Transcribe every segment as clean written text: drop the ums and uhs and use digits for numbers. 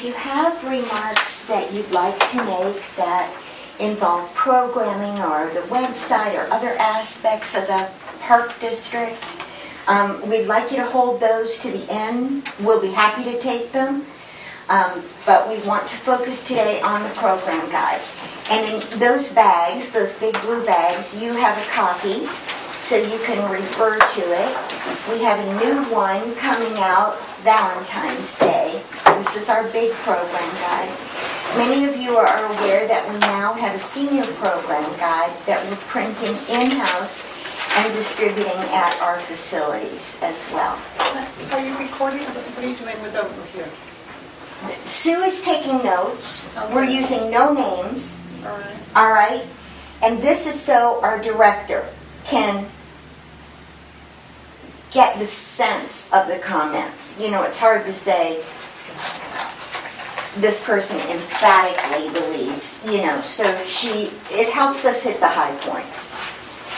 you have remarks that you'd like to make that involve programming or the website or other aspects of the Park District, we'd like you to hold those to the end. We'll be happy to take them. But we want to focus today on the program guide. And in those bags, those big blue bags, you have a copy so you can refer to it. We have a new one coming out Valentine's Day. This is our big program guide. Many of you are aware that we now have a senior program guide that we're printing in-house and distributing at our facilities as well. Are you recording? What are you doing with over here? Sue is taking notes. Okay. We're using no names. All right. All right? And this is so our director can get the sense of the comments. You know, it's hard to say this person emphatically believes, you know, so it helps us hit the high points.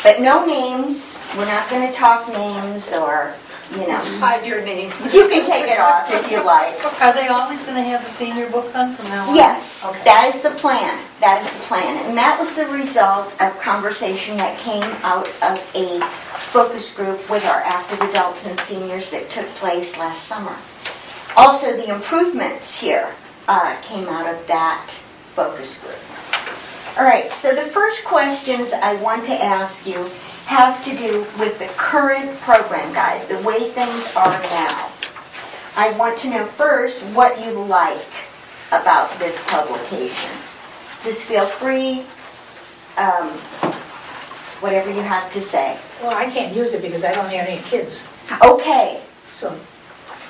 But no names. We're not going to talk names or, you know. Hide your names. You can take it off if you like. Are they always going to have the senior book then from now on? Yes, Okay. that is the plan. That is the plan. And that was the result of conversation that came out of a focus group with our active adults and seniors that took place last summer. Also, the improvements here came out of that focus group. All right, so the first questions I want to ask you have to do with the current program guide, the way things are now. I want to know first what you like about this publication. Just feel free, whatever you have to say. Well, I can't use it because I don't have any kids. Okay, So,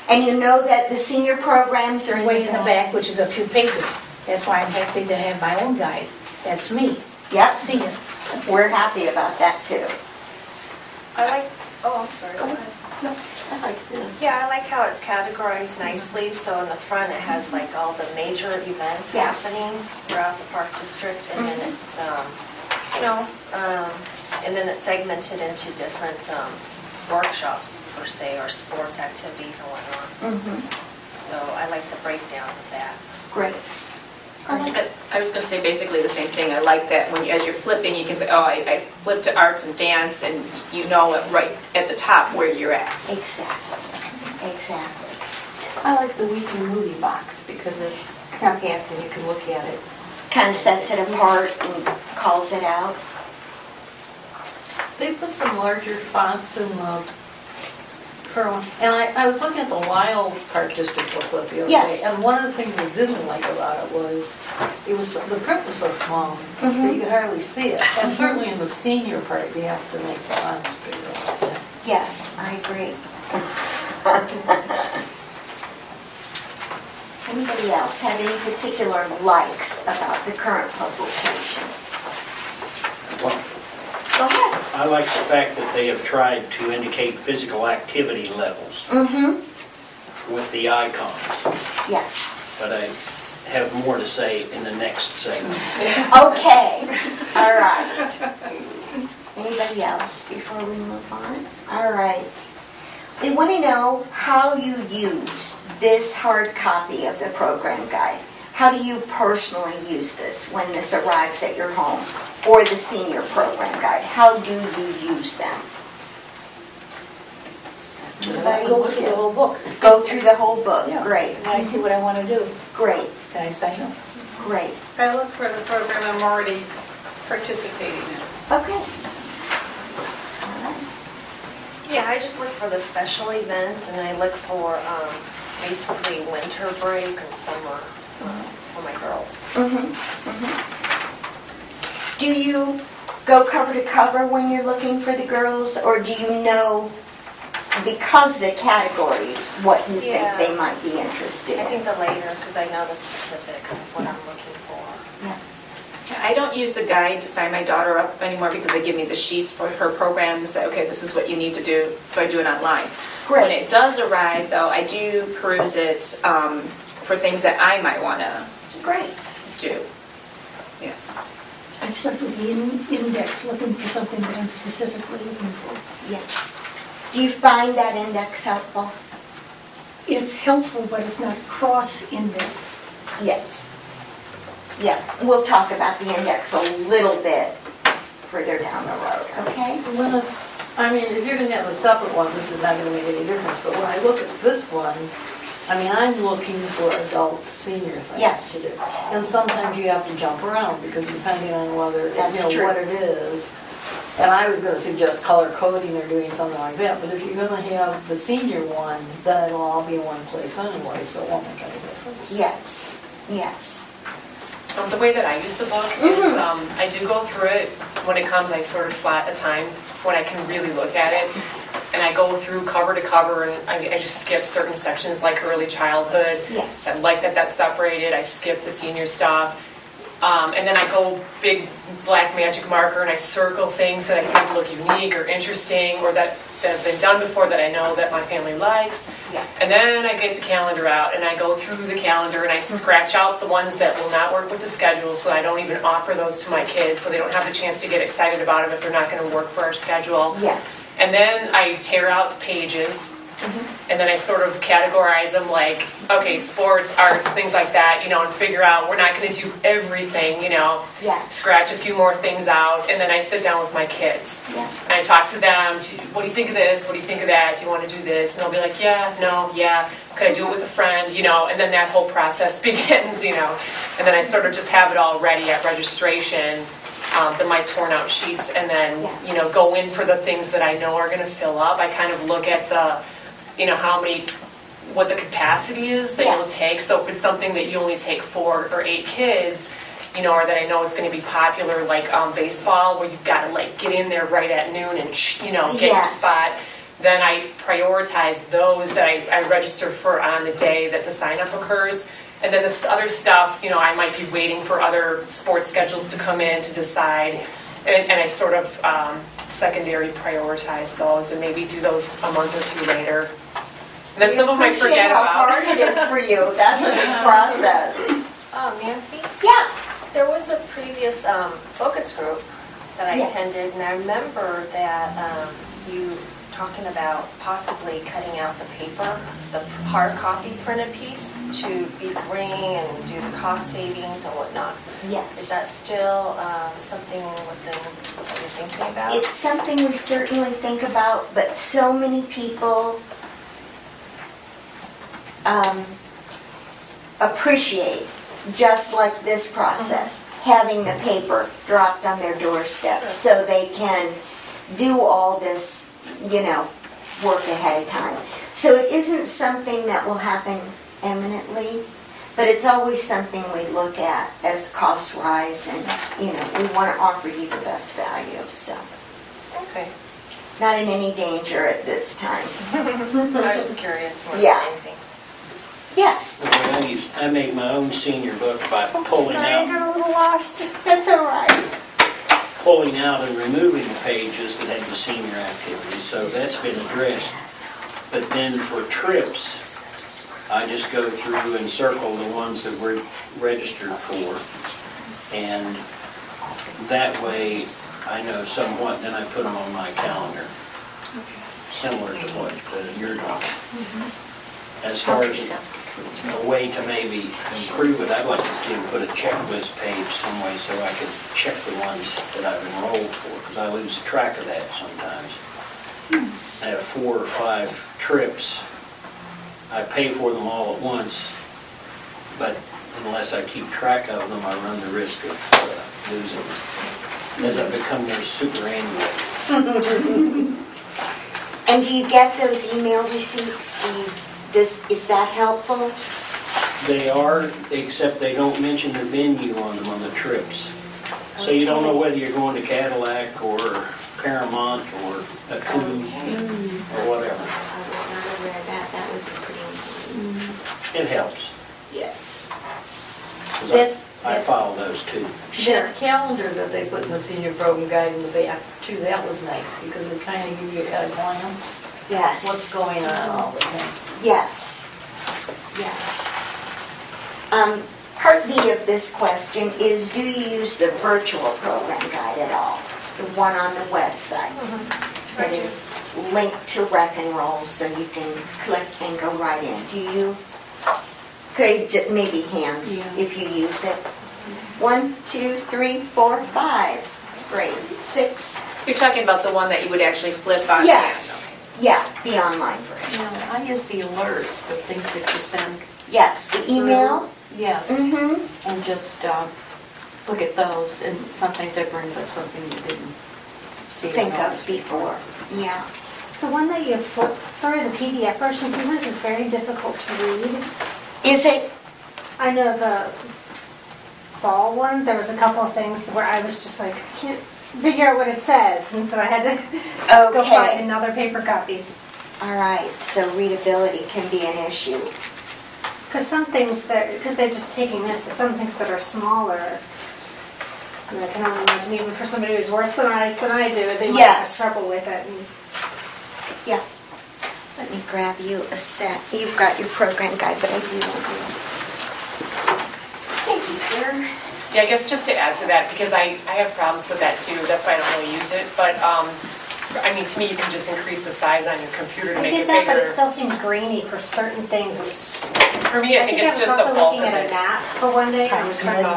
and you know that the senior programs are way in the back, which is a few pages. That's why I'm happy to have my own guide. That's me, Yep, senior. we're happy about that too. I like, oh, I'm sorry. Go ahead. No, I like this. Yeah, I like how it's categorized nicely. So in the front, it has like all the major events Yes. happening throughout the Park District, and then it's, and then it's segmented into different workshops per se, or sports activities and whatnot. So I like the breakdown of that. Great. I was going to say basically the same thing. I like that when as you're flipping, you can say, oh, I flipped to arts and dance, and you know it right at the top where you're at. Exactly. Exactly. I like the weekly movie box because it's compact and you can look at it. Kind of sets it apart and calls it out. They put some larger fonts in the current, and I was looking at the Lyle Park District booklet the other Yes. day, and one of the things I didn't like about it was the print was so small that you could hardly see it. And certainly in the senior part, you have to make the fonts bigger. Yes, I agree. Anybody else have any particular likes about the current publication? Well, Go ahead. I like the fact that they have tried to indicate physical activity levels with the icons, Yes. but I have more to say in the next segment. Okay. All right. Anybody else before we move on? All right. We want to know how you use this hard copy of the program guide. How do you personally use this when this arrives at your home, or the senior program guide? How do you use them? I go through the whole book. Go through the whole book. Yeah. Great. And I see what I want to do. Great. Then I sign up. Great. I look for the program I'm already participating in. Okay. All right. Yeah, I just look for the special events, and I look for basically winter break and summer for my girls. Do you go cover to cover when you're looking for the girls, or do you know, because of the categories, what you Yeah. think they might be interested I in? think the later, because I know the specifics of what I'm looking for. Yeah. I don't use a guide to sign my daughter up anymore because they give me the sheets for her program and say, okay, this is what you need to do, so I do it online. Great. When it does arrive, though, I do peruse it for things that I might want to Great. do. Yeah. I start with the index, looking for something that I'm specifically looking for. Yes. Do you find that index helpful? It's helpful, but it's not cross-index. Yes. Yeah, we'll talk about the index a little bit further down the road, okay? Well, I mean, if you're gonna have a separate one, this is not gonna make any difference, but when I look at this one, I mean, I'm looking for adult senior things Yes. to do. And sometimes you have to jump around, because depending on whether, That's you true. know, what it is. And I was gonna suggest color coding or doing something like that, but if you're gonna have the senior one, then it'll all be in one place anyway, so it won't make any difference. Yes, yes. The way that I use the book is I do go through it when it comes, I sort of slot a time when I can really look at it. And I go through cover to cover and I just skip certain sections like early childhood. Yes. I like that that's separated. I skip the senior stuff. And then I go big black magic marker and I circle things that I think look unique or interesting or that have been done before that I know that my family likes. Yes. And then I get the calendar out and I go through the calendar and I scratch out the ones that will not work with the schedule so I don't even offer those to my kids so they don't have the chance to get excited about them if they're not going to work for our schedule. Yes. And then I tear out pages and then I sort of categorize them like, okay, sports, arts, things like that, you know, and figure out we're not going to do everything, you know, Yes. scratch a few more things out, and then I sit down with my kids. Yes. And I talk to them, what do you think of this, what do you think of that, do you want to do this? And they'll be like, yeah, no, yeah, could I do it with a friend, you know, and then that whole process begins, you know, and then I sort of just have it all ready at registration, my torn out sheets, and then, Yes. you know, go in for the things that I know are going to fill up. I kind of look at the, you know, what the capacity is that you'll Yes. take. So if it's something that you only take 4 or 8 kids, you know, or that I know is going to be popular, like baseball, where you've got to like get in there right at noon and you know get your Yes. spot, then I prioritize those that I register for on the day that the sign up occurs. And then this other stuff, you know, I might be waiting for other sports schedules to come in to decide, Yes. and I sort of secondary prioritize those and maybe do those a month or 2 later. And then some of them I Appreciate forget how about. hard it is for you. That's a big process. Nancy, Yeah. there was a previous focus group that I Yes. attended, and I remember that you talking about possibly cutting out the paper, the hard copy printed piece to be green and do the cost savings and whatnot. Yes. Is that still something within what you're thinking about? It's something we certainly think about, but so many people appreciate, just like this process, having the paper dropped on their doorstep so they can do all this, you know, work ahead of time. So it isn't something that will happen eminently, but it's always something we look at as costs rise and, you know, we want to offer you the best value, so. Okay. Not in any danger at this time. I was curious more Yeah. than anything. Yes, I made my own senior book by pulling out a little lost. That's all right. and removing the pages that had the senior activities, so that's been addressed. But then for trips, I just go through and circle the ones that we're registered for, and that way I know somewhat, then I put them on my calendar, similar to what you're doing. As far as a way to maybe improve it, I'd like to see them put a checklist page some way so I could check the ones that I've enrolled for, because I lose track of that sometimes. I have 4 or 5 trips. I pay for them all at once, but unless I keep track of them, I run the risk of losing them as I become more superannuated. And do you get those email receipts? Is that helpful? They are, except they don't mention the venue on them on the trips. So you don't know whether you're going to Cadillac or Paramount or a Coon or whatever. I was not aware of that. That would be pretty important. It helps, Yes. because I follow those too. That calendar that they put in the senior program guide in the back, too, that was nice, because it kind of gives you at a glance Yes. what's going on all the time. Yes. Yes. Part B of this question is, do you use the virtual program guide at all? The one on the website that is linked to Rec and Roll, so you can click and go right in. Do you? Could I maybe hands, Yeah. if you use it. 1, 2, 3, 4, 5. Great. 6. You're talking about the one that you would actually flip on? Yes. Yeah, the online version. I use the alerts, the things that you send. Yes, the email. Yes. Mm-hmm. And just look at those, and sometimes that brings up something you didn't see. or Think of notice before. Yeah. The one that you flip through, the PDF version, sometimes is very difficult to read. Is it? I know the fall one, there was a couple of things where I was just like, I can't figure out what it says, and so I had to go Okay. find another paper copy. All right, so readability can be an issue. Because some things because they're just taking this, so some things that are smaller, and I can only imagine even for somebody who's worse than I do, they might have Yes. trouble with it. And Yeah. Let me grab you a set. You've got your program guide, but I do want you. Thank you, sir. Yeah, I guess just to add to that, because I have problems with that too, that's why I don't really use it, but, I mean, to me, you can just increase the size on your computer to I make did it that, but bigger. it still seemed grainy for certain things. It was just. For me, I think it's just the bulk of I was also looking at a it. map for one day, and I was trying to.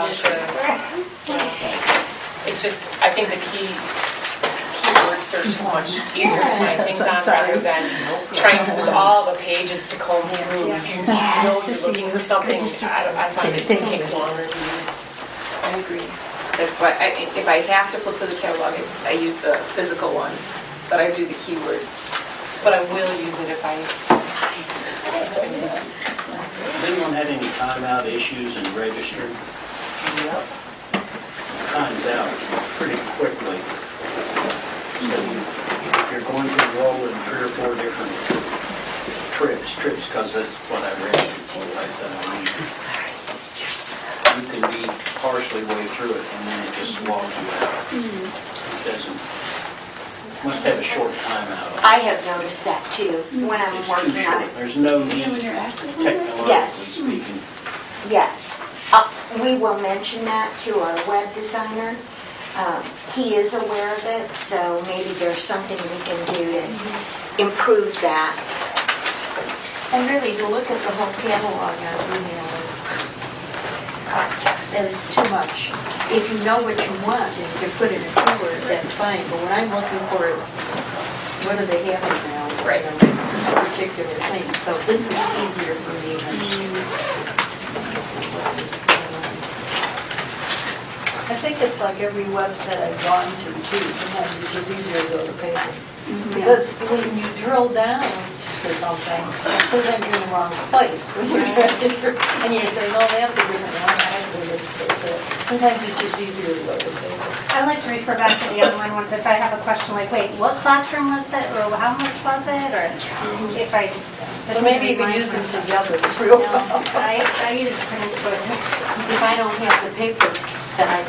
It's just, I think the keyword search is much easier to find things on rather than trying with all the pages to comb through. If you know you're looking for something, I find it takes longer. I agree. That's why, if I have to flip through the catalog, I use the physical one, but I do the keyword. But I will use it if I. Has anyone had any timeout issues and registered? Yep. Times out pretty quickly. So if you're going to enroll in 3 or 4 different trips because that's what I read. I said I need. You can be partially way through it and then it just swallows you out. It doesn't, must have a short timeout. I have noticed that too when I'm It's too working on short. it. There's no need technologically Yes. speaking. Yes. We will mention that to our web designer. He is aware of it, so maybe there's something we can do to improve that. And really, to look at the whole catalog on email is too much. If you know what you want and you can put it in a keyword, that's fine. But when I'm looking for it, what are they having now? Right. You know, a particular thing. So this is easier for me I think it's like every website I've gone to too. Sometimes it's just easier to go to paper. Because when you drill down to something, sometimes you're in the wrong place when you're trying to, and you say, no, that's a different one, I have to do this place. So sometimes it's just easier to go to paper. I like to refer back to the online ones if I have a question like, wait, what classroom was that, or how much was it, or if I. So maybe you could use them together. No, I use it pretty quick. If I don't have the paper that I've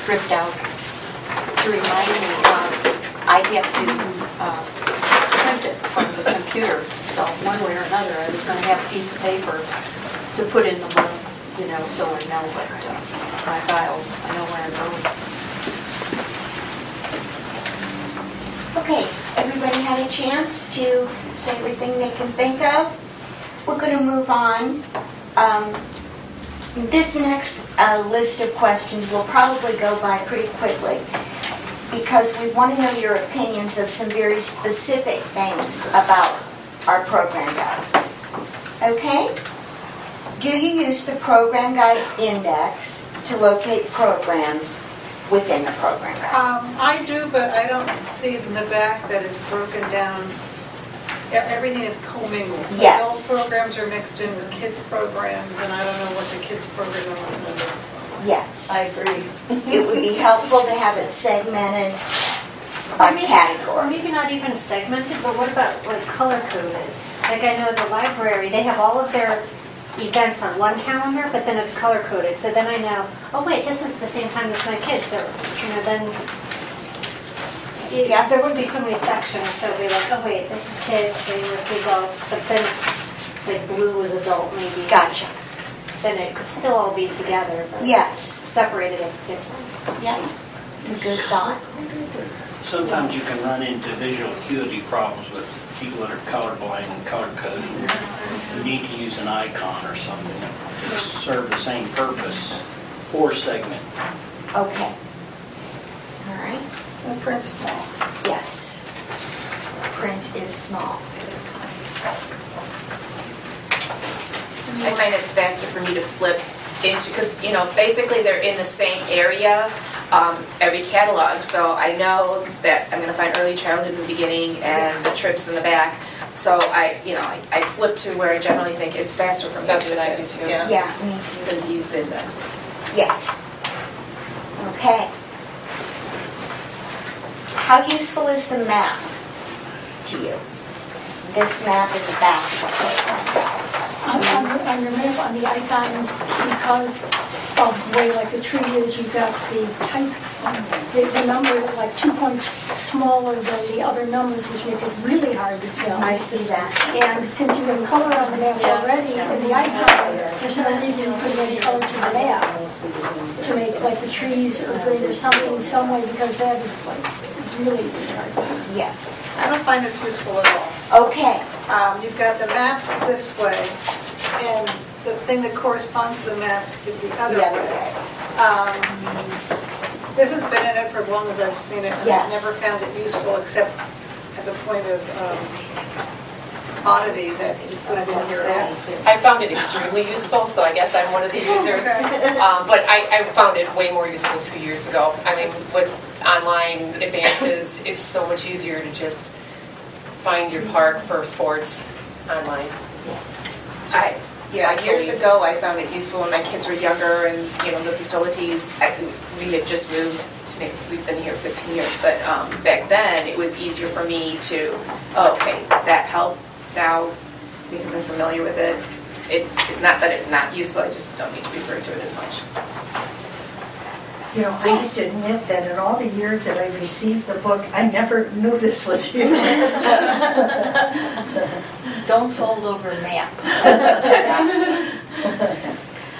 ripped out to remind me, I'd have to print it from the computer. So one way or another, I was going to have a piece of paper to put in the books, you know, so I know what my files, I know where I'm going. Okay, everybody had a chance to say everything they can think of? We're going to move on. This next list of questions will probably go by pretty quickly because we want to know your opinions of some very specific things about our program guides. Okay? Do you use the program guide index to locate programs within the program guide? I do, but I don't see in the back that it's broken down. Everything is commingled. Yes. Adult programs are mixed in with kids programs, and I don't know what's a kids program and what's an adult. Yes. I agree. It would be helpful to have it segmented by Or category. maybe not even segmented, but what about like color coded? Like I know the library, they have all of their events on one calendar, but then it's color coded. So then I know, oh wait, this is the same time as my kids. So, you know, then Yeah. there wouldn't be so many sections. So it'd be like, oh wait, this is kids, then there's the adults, but then like blue was adult maybe. Gotcha. Then it could still all be together, but Yes. separated at the same time. Yeah. Good thought. Sometimes you can run into visual acuity problems with people that are colorblind and color coded, you need to use an icon or something to serve the same purpose or segment. Okay. All right. The print's small. Yes. Print is small. I find it's faster for me to flip into, because, you know, basically they're in the same area, every catalog, so I know that I'm going to find early childhood in the beginning and the trips in the back. So I flip to where I generally think it's faster for me. That's what I do too. Yeah, me too. Than to use the index. Yes. Okay. How useful is the map to you? This map in the back. On your map, on the icons, because of the way like the tree is, you've got the type, the number like 2 points smaller than the other numbers, which makes it really hard to tell. I see that. And since you have color on the map already in the icon, there's no reason you couldn't add color to the map to make like the trees or green or something some way, because that is like really, really hard. Yes. I don't find this useful at all. Okay. You've got the map this way, and the thing that corresponds to the map is the other way. This has been in it for as long as I've seen it, and Yes. I've never found it useful except as a point of oddity that you put it in here. I found it extremely useful, so I guess I'm one of the users. But I found it way more useful 2 years ago. I mean, with online advances, it's so much easier to just find your park for sports online. Years ago, I found it useful when my kids were younger, and you know the facilities. We had just moved to. We've been here 15 years, but back then it was easier for me to. Okay, that helped now because I'm familiar with it. It's not that it's not useful. I just don't need to refer to it as much. You know, I have to admit that in all the years that I received the book, I never knew this was here. Don't fold over map.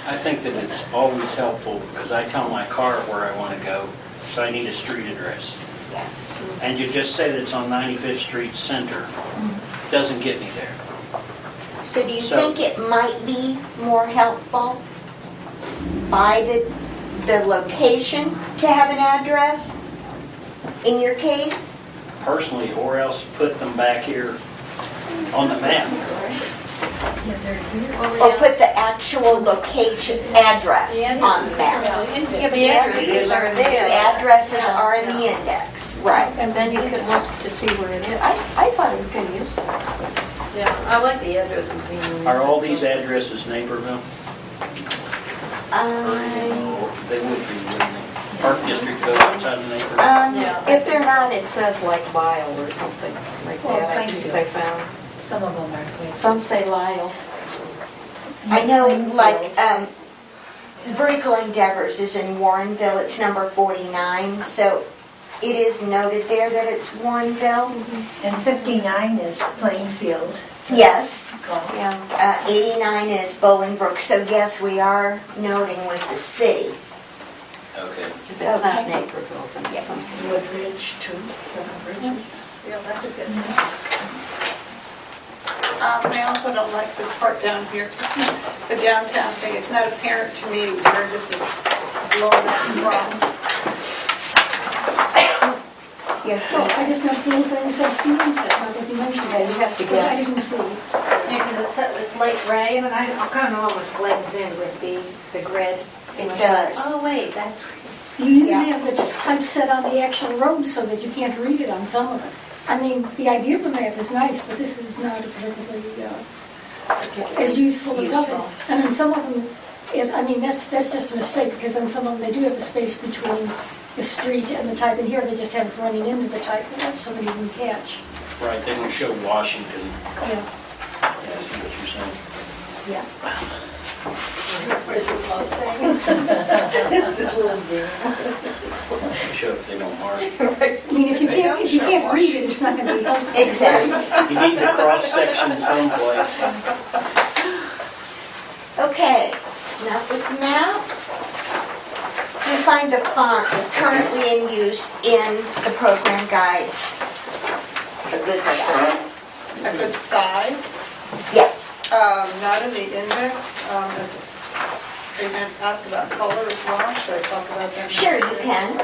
I think that it's always helpful because I tell my car where I want to go, so I need a street address. Yes. And you just say that it's on 95th Street Center, doesn't get me there. So do you think it might be more helpful by the location to have an address in your case? Personally, or else put them back here on the map. Or put the actual location address on the map? Yeah, but the addresses are The there. addresses are in the index, right. And then you can look to see where it is. I thought it was kind of useful. Yeah, I like the addresses being... Are all these addresses Naperville? They would be, wouldn't they? Park District go outside of Naperville? If they're not, it says like Lyle or something like that, I think I found. Some of them are clear. Some say Lyle. I know, like, Vertical Endeavors is in Warrenville, it's number 49, so it is noted there that it's Warrenville. And 59 is Plainfield. Yes. Yeah. 89 is Bolingbrook, so yes, we are noting with the city. Okay. If it's not Naperville, then it's something. Woodridge, too. Yeah, that's a good sense. I also don't like this part down here, the downtown thing. It's not apparent to me where this is blowing up from. Yes, So I just noticed the little thing that says ceiling set, now that you mentioned that, You have to which I guess. didn't see. Yeah, because it's light gray, and I kind of almost blends in with the grid. It does. Oh, wait, that's, You even Yeah. have the typeset on the actual road so that you can't read it on some of it. I mean, the idea of the map is nice, but this is not particularly as useful as others. And in some of them, that's just a mistake, because in some of them, they do have a space between the street and the type, and here they just have it running into the type that somebody can catch. Right, they don't show Washington. Yeah. Yeah, I see what you're saying. Yeah. They show if they don't mark. I mean, if you can't read it, it's not going to be helpful. Exactly. You need the cross-section someplace. Okay, enough with the map. You find the fonts currently in use in the program guide a good size. I put size, Yeah, not in the index. Are you going to ask about color as well? Should I talk about that? sure you can.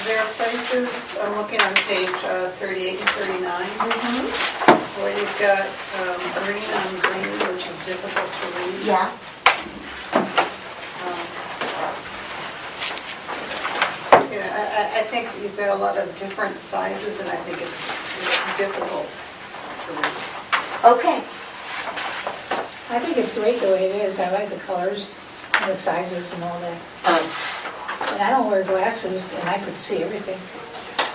There are places, I'm looking on page 38 and 39, where you've got green on green, which is difficult to read. Yeah, I think you've got a lot of different sizes, and I think it's difficult to read. okay. I think it's great the way it is. I like the colors and the sizes and all that. And I don't wear glasses and I could see everything.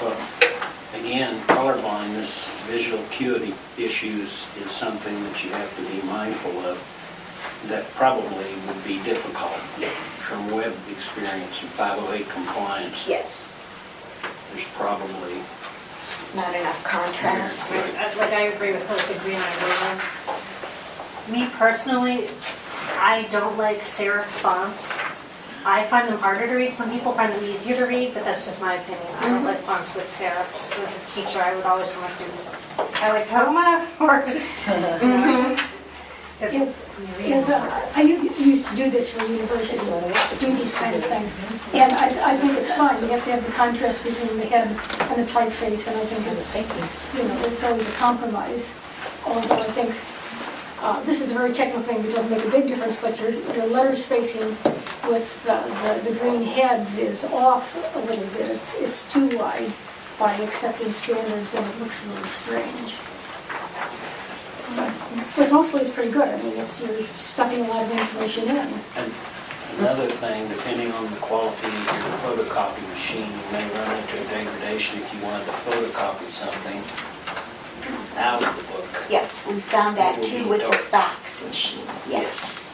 Well, again, color blindness, visual acuity issues is something that you have to be mindful of. That probably would be difficult. Yes. From web experience and 508 compliance, Yes, there's probably, not enough contrast. Like I agree with her with the green eye. Me personally, I don't like serif fonts. I find them harder to read. Some people find them easier to read, but that's just my opinion. I don't like fonts with serifs. As a teacher, I would always tell my students, I like Toma or... Yes, I used to do this for university, do these kind of things. And I think it's fine. You have to have the contrast between the head and the typeface, and I think it's, it's always a compromise. Although I think this is a very technical thing that doesn't make a big difference, but your letter spacing with the green heads is off a little bit. It's too wide by accepting standards, and it looks a little strange. But mostly it's pretty good. I mean, you're stuffing a lot of information in. and another thing, depending on the quality of your photocopy machine, you may run into a degradation if you wanted to photocopy something out of the book. Yes, we found that too with the fax machine, yes.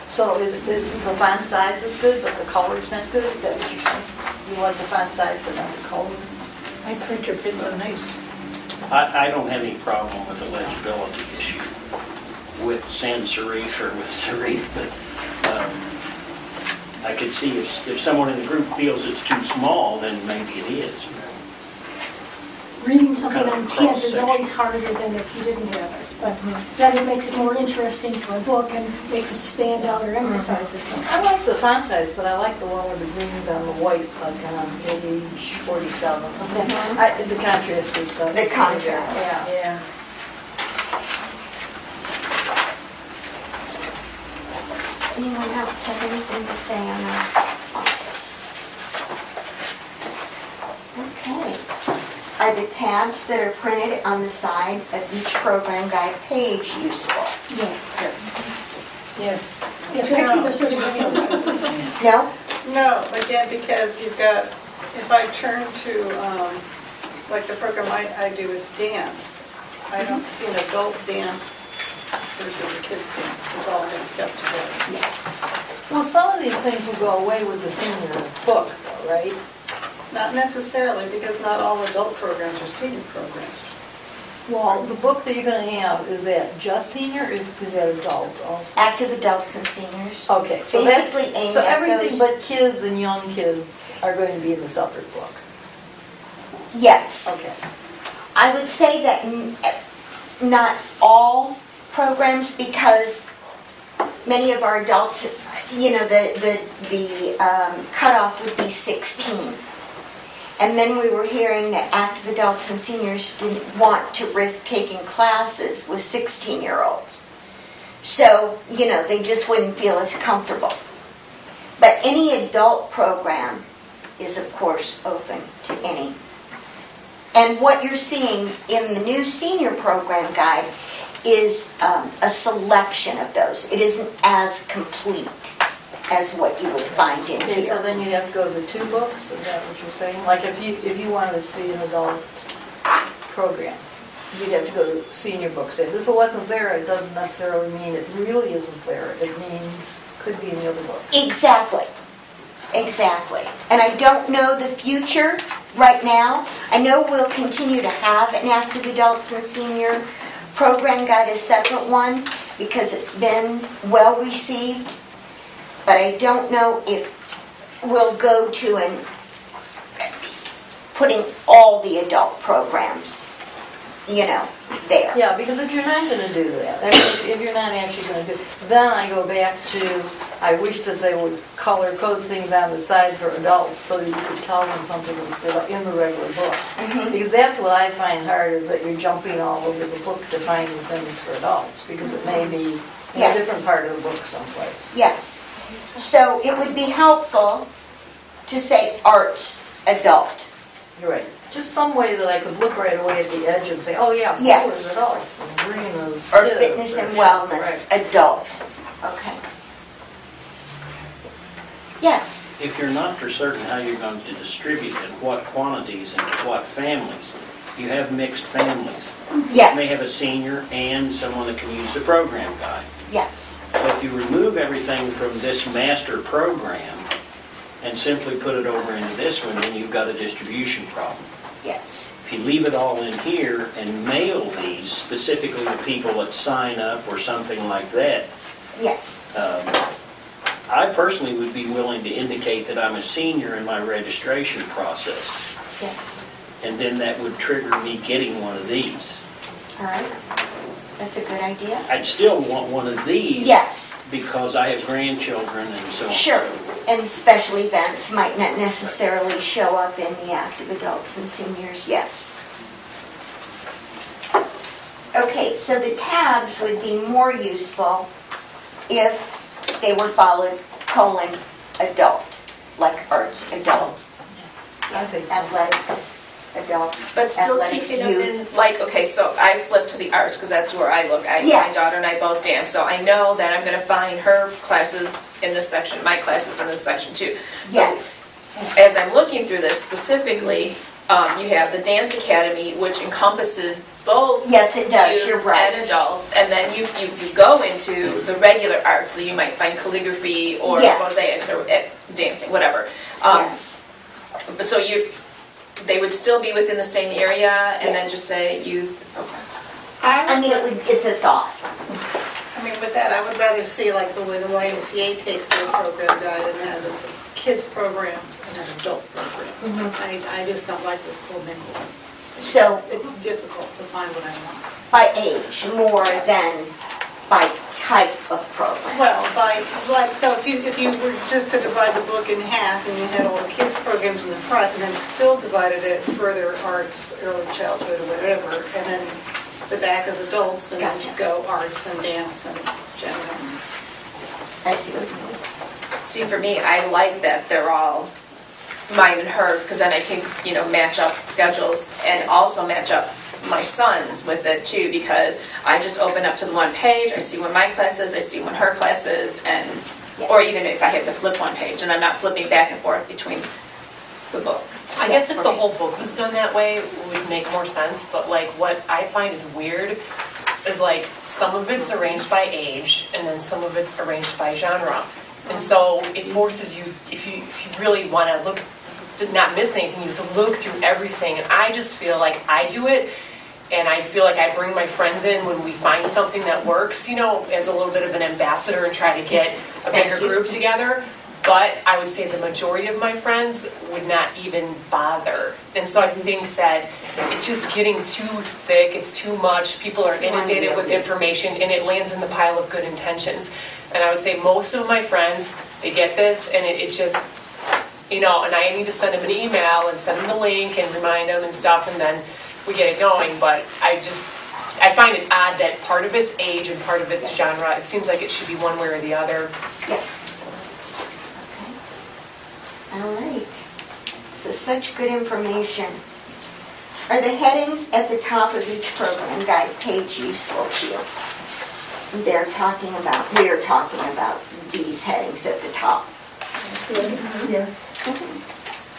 So is the font size is good, but the color's not good? Is that what you're saying? You like the font size, but not the color? My printer fits so nice. I don't have any problem with the legibility issue with sans serif or with serif, but I could see if someone in the group feels it's too small, then maybe it is. Reading something Kind of on tint is cross-section. always harder than if you didn't have it. But then it makes it more interesting for a book and makes it stand out or emphasizes something. I like the font size, but I like the one with the greens on the white, like on page 47. The contrast is better. The contrast. Yeah. Anyone else have anything to say on our fonts? Okay. Are the tabs that are printed on the side of each program guide page useful? Yes. Yes. Yes, actually, they're sort of No? No, again, because you've got, if I turn to, like the program I do is dance, I don't see an adult dance versus a kid's dance. It's all mixed up together. Yes. Well, some of these things will go away with the senior book, though, right? Not necessarily, because not all adult programs are senior programs. Well, the book that you're going to have, is that just senior, or is that adult also? Active adults and seniors. Okay, so Basically aimed so at everything those- but kids and young kids are going to be in the separate book. Yes. Okay. I would say that not all programs, because many of our adults, the cutoff would be 16. And then we were hearing that active adults and seniors didn't want to risk taking classes with 16-year-olds. So, they just wouldn't feel as comfortable. But any adult program is, of course, open to any. And what you're seeing in the new senior program guide is a selection of those. It isn't as complete as what you would find in Okay, here. so then you have to go to the 2 books, is that what you're saying? Like if you wanted to see an adult program, you'd have to go to senior books. If it wasn't there, it doesn't necessarily mean it really isn't there. It means could be in the other books. Exactly. And I don't know the future right now. I know we'll continue to have an active adults and senior program guide, a separate one, because it's been well received. But I don't know if we'll go to putting all the adult programs, there. Yeah, because if you're not going to do that, if you're not actually going to do, then I go back to, I wish that they would color code things on the side for adults so that you could tell when something was good in the regular book. Because that's what I find hard, is that you're jumping all over the book to find the things for adults, because it may be in a different part of the book someplace. Yes. So it would be helpful to say arts adult. You're right. Just some way that I could look right away at the edge and say, oh yeah, blue Yes. is adults, and green is Or kids, fitness and or- wellness Right. adult. Okay. Yes. If you're not for certain how you're going to distribute it, what quantities and what families, you have mixed families. Yes. You may have a senior and someone that can use the program guide. Yes. So if you remove everything from this master program and simply put it over into this one, then you've got a distribution problem. Yes. If you leave it all in here and mail these specifically to people that sign up or something like that, Yes. I personally would be willing to indicate that I'm a senior in my registration process. Yes. And then that would trigger me getting one of these. All right. That's a good idea. I'd still want one of these. Yes. Because I have grandchildren and so on. Sure. And special events might not necessarily show up in the active adults and seniors. Yes. Okay, so the tabs would be more useful if they were followed : adult, like arts adult, I think so. athletics adult, But still athletics keeping them youth. in, like, okay, so I flipped to the arts because that's where I look. My Yes. daughter and I both dance, so I know that I'm going to find her classes in this section, my classes in this section too. So Yes. as I'm looking through this specifically, you have the Dance Academy, which encompasses both Yes, it does. youth You're right. and adults, and then you go into the regular arts, so you might find calligraphy or Yes. mosaics or dancing, whatever. Yes. So they would still be within the same area, and then Yes. just say youth. Okay. I mean, it's a thought. I mean, with that, I would rather see like the way the YMCA takes their program guide and has a kids program and an adult program. I just don't like this commingle. So It's difficult to find what I want. by age more than by type of program. Well, so if you were just to divide the book in half and you had all the kids programs in the front and then still divided it further arts, early childhood or whatever, and then the back is adults and then you go arts and dance and general. I see what you mean. See, for me, I like that they're all mine and hers, because then I can, match up schedules and also match up my son's with it too, because I just open up to the one page, I see when my class is, I see when her class is, and or even if I have to flip one page and I'm not flipping back and forth between the book. I guess if the whole book was done that way, it would make more sense, but like what I find is weird is like some of it's arranged by age and then some of it's arranged by genre. And so it forces you, if you really want to look, to not miss anything, you have to look through everything. And I just feel like I do it, and I feel like I bring my friends in when we find something that works, as a little bit of an ambassador and try to get a bigger group together. But I would say the majority of my friends would not even bother. And so I think that it's just getting too thick, it's too much, people are inundated with information, and it lands in the pile of good intentions. And I would say most of my friends, they get this, and it just, and I need to send them an email and send them the link and remind them and stuff, and then we get it going. But I find it odd that part of it's age and part of it's genre. It seems like it should be one way or the other. Yeah. Okay. All right. So such good information. Are the headings at the top of each program guide page useful to you? We are talking about these headings at the top. Yes.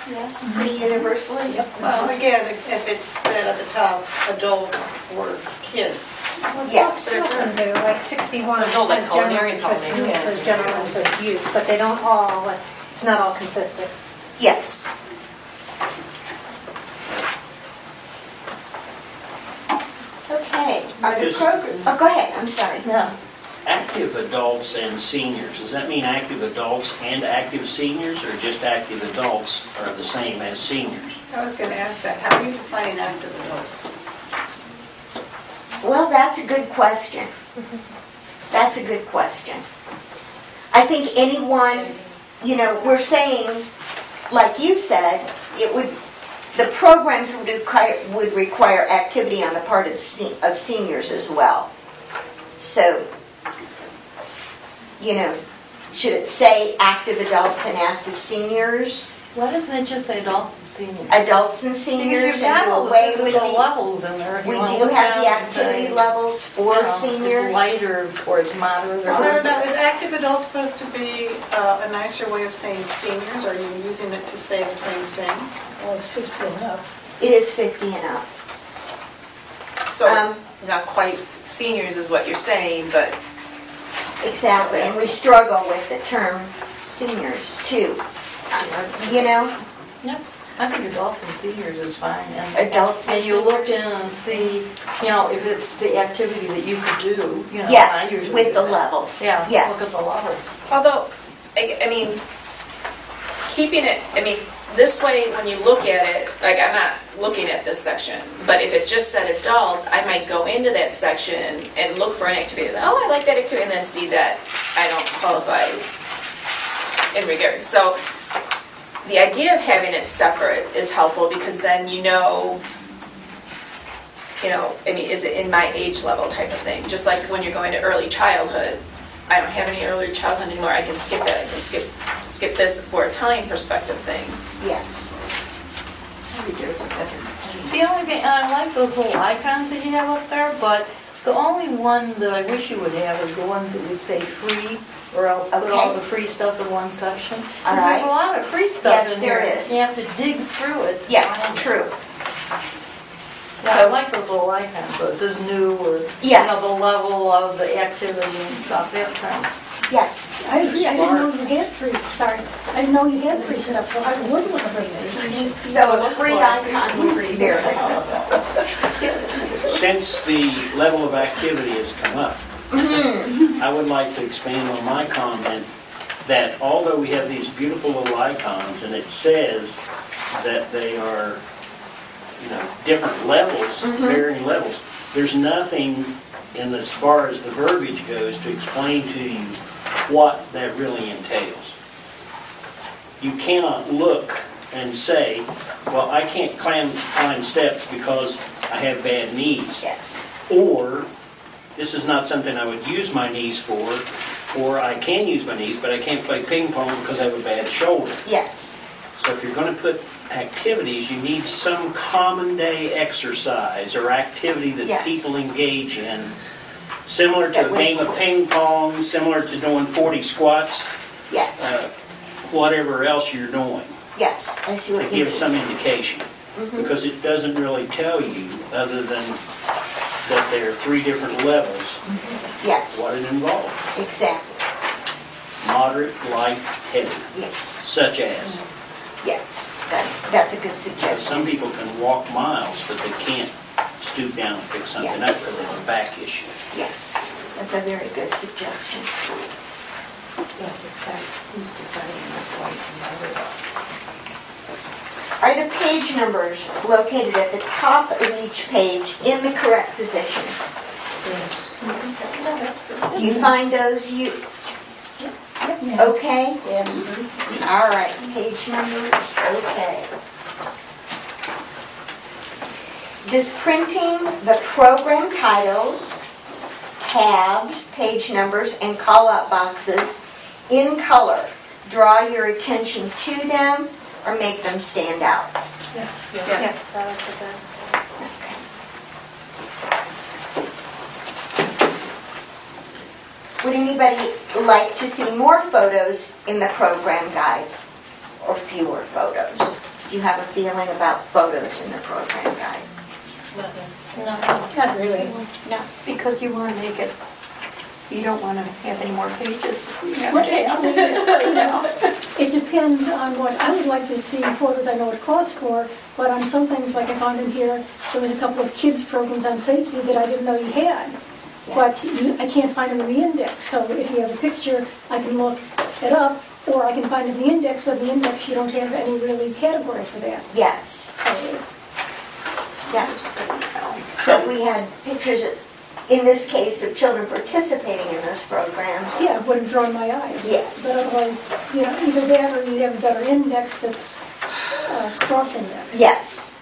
Yes, pretty universally? Well, again, if it's said at the top, adult or kids. Yes. Some of them do, like 61 Adult, like has general culinary is how it interest, makes and it sense. says general interest youth, but they don't all, it's not all consistent. Yes. Okay, are the Yes. program, go ahead, I'm sorry. Yeah. active adults and seniors, does that mean active adults and active seniors, or just active adults are the same as seniors? I was going to ask that. How are you defining active adults? Well, that's a good question. That's a good question. I think anyone, we're saying, like you said, the programs would require activity on the part of seniors as well. So, should it say active adults and active seniors? Why doesn't it just say adults and seniors? Adults and seniors, Because you've and got do all the away with physical the... levels in there. If you We wanna do look have down the and say, activity levels for seniors. It's light or it's moderate. Well, I don't know. Is active adults supposed to be a nicer way of saying seniors? Are you using it to say the same thing? Well, it's 50 and up. It is 50 and up. So, not quite seniors is what you're saying, but Exactly, and we struggle with the term seniors too. Yep. I think adults and seniors is fine. Adults and And you look seniors. in and see, if it's the activity that you could do, Yes, I usually with do the that. levels. Yeah, Yes. look at the levels. although, I mean, keeping it, this way, when you look at it, like I'm not looking at this section, but if it just said adults, I might go into that section and look for an activity. Oh, I like that activity, and then see that I don't qualify in regard. So the idea of having it separate is helpful because then is it in my age level type of thing? Just like when you're going to early childhood, I don't have any early childhood anymore. I can skip that. I can skip this for a time perspective thing. Yes. Maybe there's a better. The only thing, and I like those little icons that you have up there, but the only one that I wish you would have is the ones that would say free, or else put all the free stuff in one section. Because there's a lot of free stuff Yes, in here. there is. You have to dig through it. Yes, true. Yeah, I like those little icons, so it says new, or Yes. the level of the activity and stuff. That's nice. Yes. I agree, I didn't know you had free, sorry, I didn't know you had free stuff, so I would look for it. So free icons would be very helpful. Since the level of activity has come up, I would like to expand on my comment that although we have these beautiful little icons and it says that they are, different levels, varying levels, there's nothing in as far as the verbiage goes to explain to you what that really entails. You cannot look and say, well, I can't climb steps because I have bad knees. Yes. Or, this is not something I would use my knees for, or I can use my knees, but I can't play ping pong because I have a bad shoulder. Yes. So if you're going to put activities, you need some common day exercise or activity that Yes. people engage in, similar to That a would- game of ping pong, similar to doing 40 squats, Yes. whatever else you're doing, Yes. I see to what you give mean. some indication. Because it doesn't really tell you, other than that there are 3 different levels, Yes. what it involves. Exactly. Moderate, light, heavy, Yes. such as. Yes. That's a good Because suggestion. some people can walk miles, but they can't stoop down and pick something up Yes. because they have a back issue. Yes. That's a very good suggestion. Are the page numbers located at the top of each page in the correct position? Do you find those okay? Yes. All right, page numbers, okay. Does printing the program titles, tabs, page numbers, and call-out boxes in color draw your attention to them or make them stand out? Yes. Yes, that would put that. Would anybody like to see more photos in the program guide or fewer photos? Do you have a feeling about photos in the program guide? Not necessarily. Not really. No. Because you want to make it, you don't want to have any more pages. It depends on what, I would like to see photos I know what it costs for, but on some things, like I found in here, there was a couple of kids programs on safety that I didn't know you had. but I can't find them in the index. So if you have a picture, I can look it up, or I can find it in the index, but in the index you don't have any really category for that. Yes. So, Yeah. So we had pictures, in this case, of children participating in those programs. yeah, it wouldn't draw my eye. Yes. But otherwise, either that or you have a better index that's cross-indexed. Yes.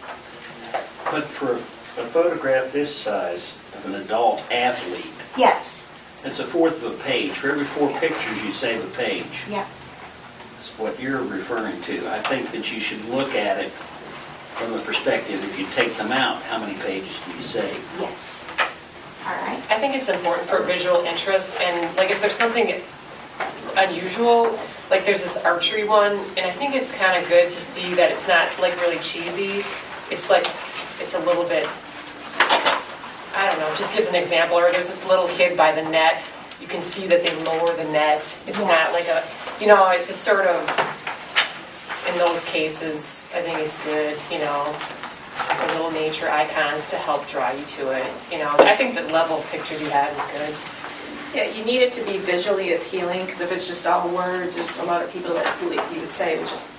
But for a photograph this size of an adult athlete, Yes. it's a fourth of a page. For every 4 pictures, you save a page. Yeah. That's what you're referring to. I think that you should look at it from the perspective, if you take them out, how many pages do you save? Yes. All right. I think it's important for visual interest, and like if there's something unusual, like there's this archery one, and I think it's kind of good to see that it's not like really cheesy. It's like, it's a little bit, I don't know, it just gives an example. Or there's this little kid by the net. You can see that they lower the net. It's not like a, it's just sort of, in those cases, I think it's good, the little nature icons to help draw you to it. I think the level of pictures you have is good. Yeah, you need it to be visually appealing, because if it's just all words, there's a lot of people that you would say would just,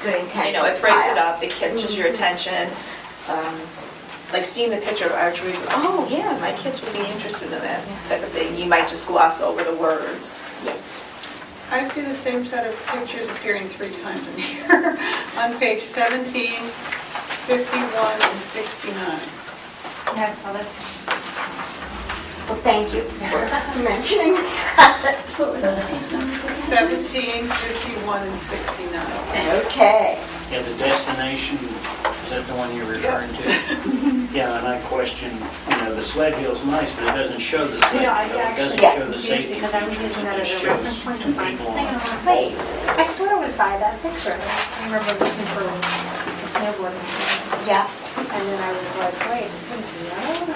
Good intention. it breaks it up, it catches your attention. Like seeing the picture of archery, oh yeah, my kids would be interested in that type of thing. You might just gloss over the words. Yes. I see the same set of pictures appearing 3 times in here, on page 17, 51, and 69. Yeah, I saw that. Well, thank you for mentioning that. 17, 51, and 69. Okay. Yeah, the destination, is that the one you're referring to? Yeah, and I question, the sled hill's nice, but it doesn't show the sled I hill. It doesn't actually show the confused safety because I was features. using It that as just a reference shows point to two find people something. on And a I'm like, wait, boat. I swear I was by that picture. I remember looking for the snowboarding thing. Yeah. And then I was like, wait, is it yellow?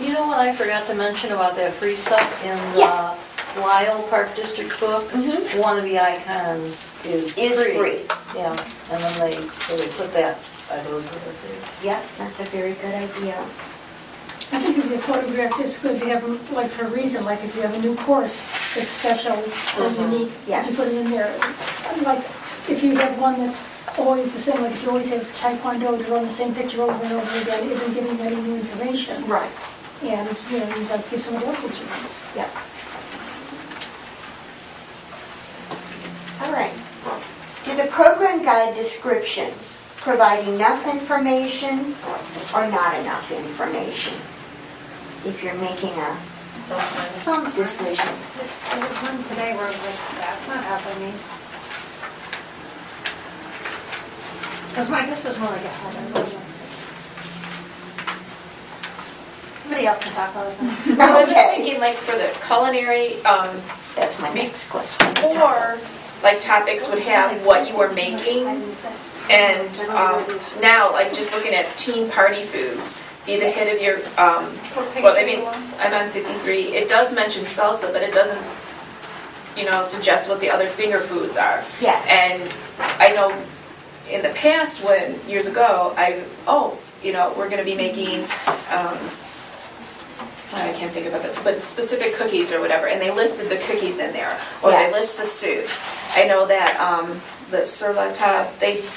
You know what I forgot to mention about that free stuff in Yeah. the Lyle Park District book? Mhm. One of the icons is Free. Yeah, and then they put that by those that are free. Yeah, that's a very good idea. I think if you photograph, it's good to have them, like for a reason, like if you have a new course that's special or unique, Yes. you put it in there. Like if you have one that's always the same, like if you always have Taekwondo to run the same picture over and over again, it isn't giving you any new information. Right. And, you like give somebody else a chance. Yeah. All right. Do the program guide descriptions provide enough information or not enough information? If you're making some decision. There was one today where I was like, that's not happening. Because I guess it was more like a header. Somebody else can talk about it. I was Okay. thinking like for the culinary, That's my next question. or like topics would have what you are making, and now like just looking at teen party foods, be the hit of your, well, I mean, I'm on 53, it does mention salsa, but it doesn't, suggest what the other finger foods are. Yes. And I know in the past years ago, we're going to be making, I can't think about that, but specific cookies or whatever, and they listed the cookies in there, or Yes. they list the soups. I know that the Sur La Table,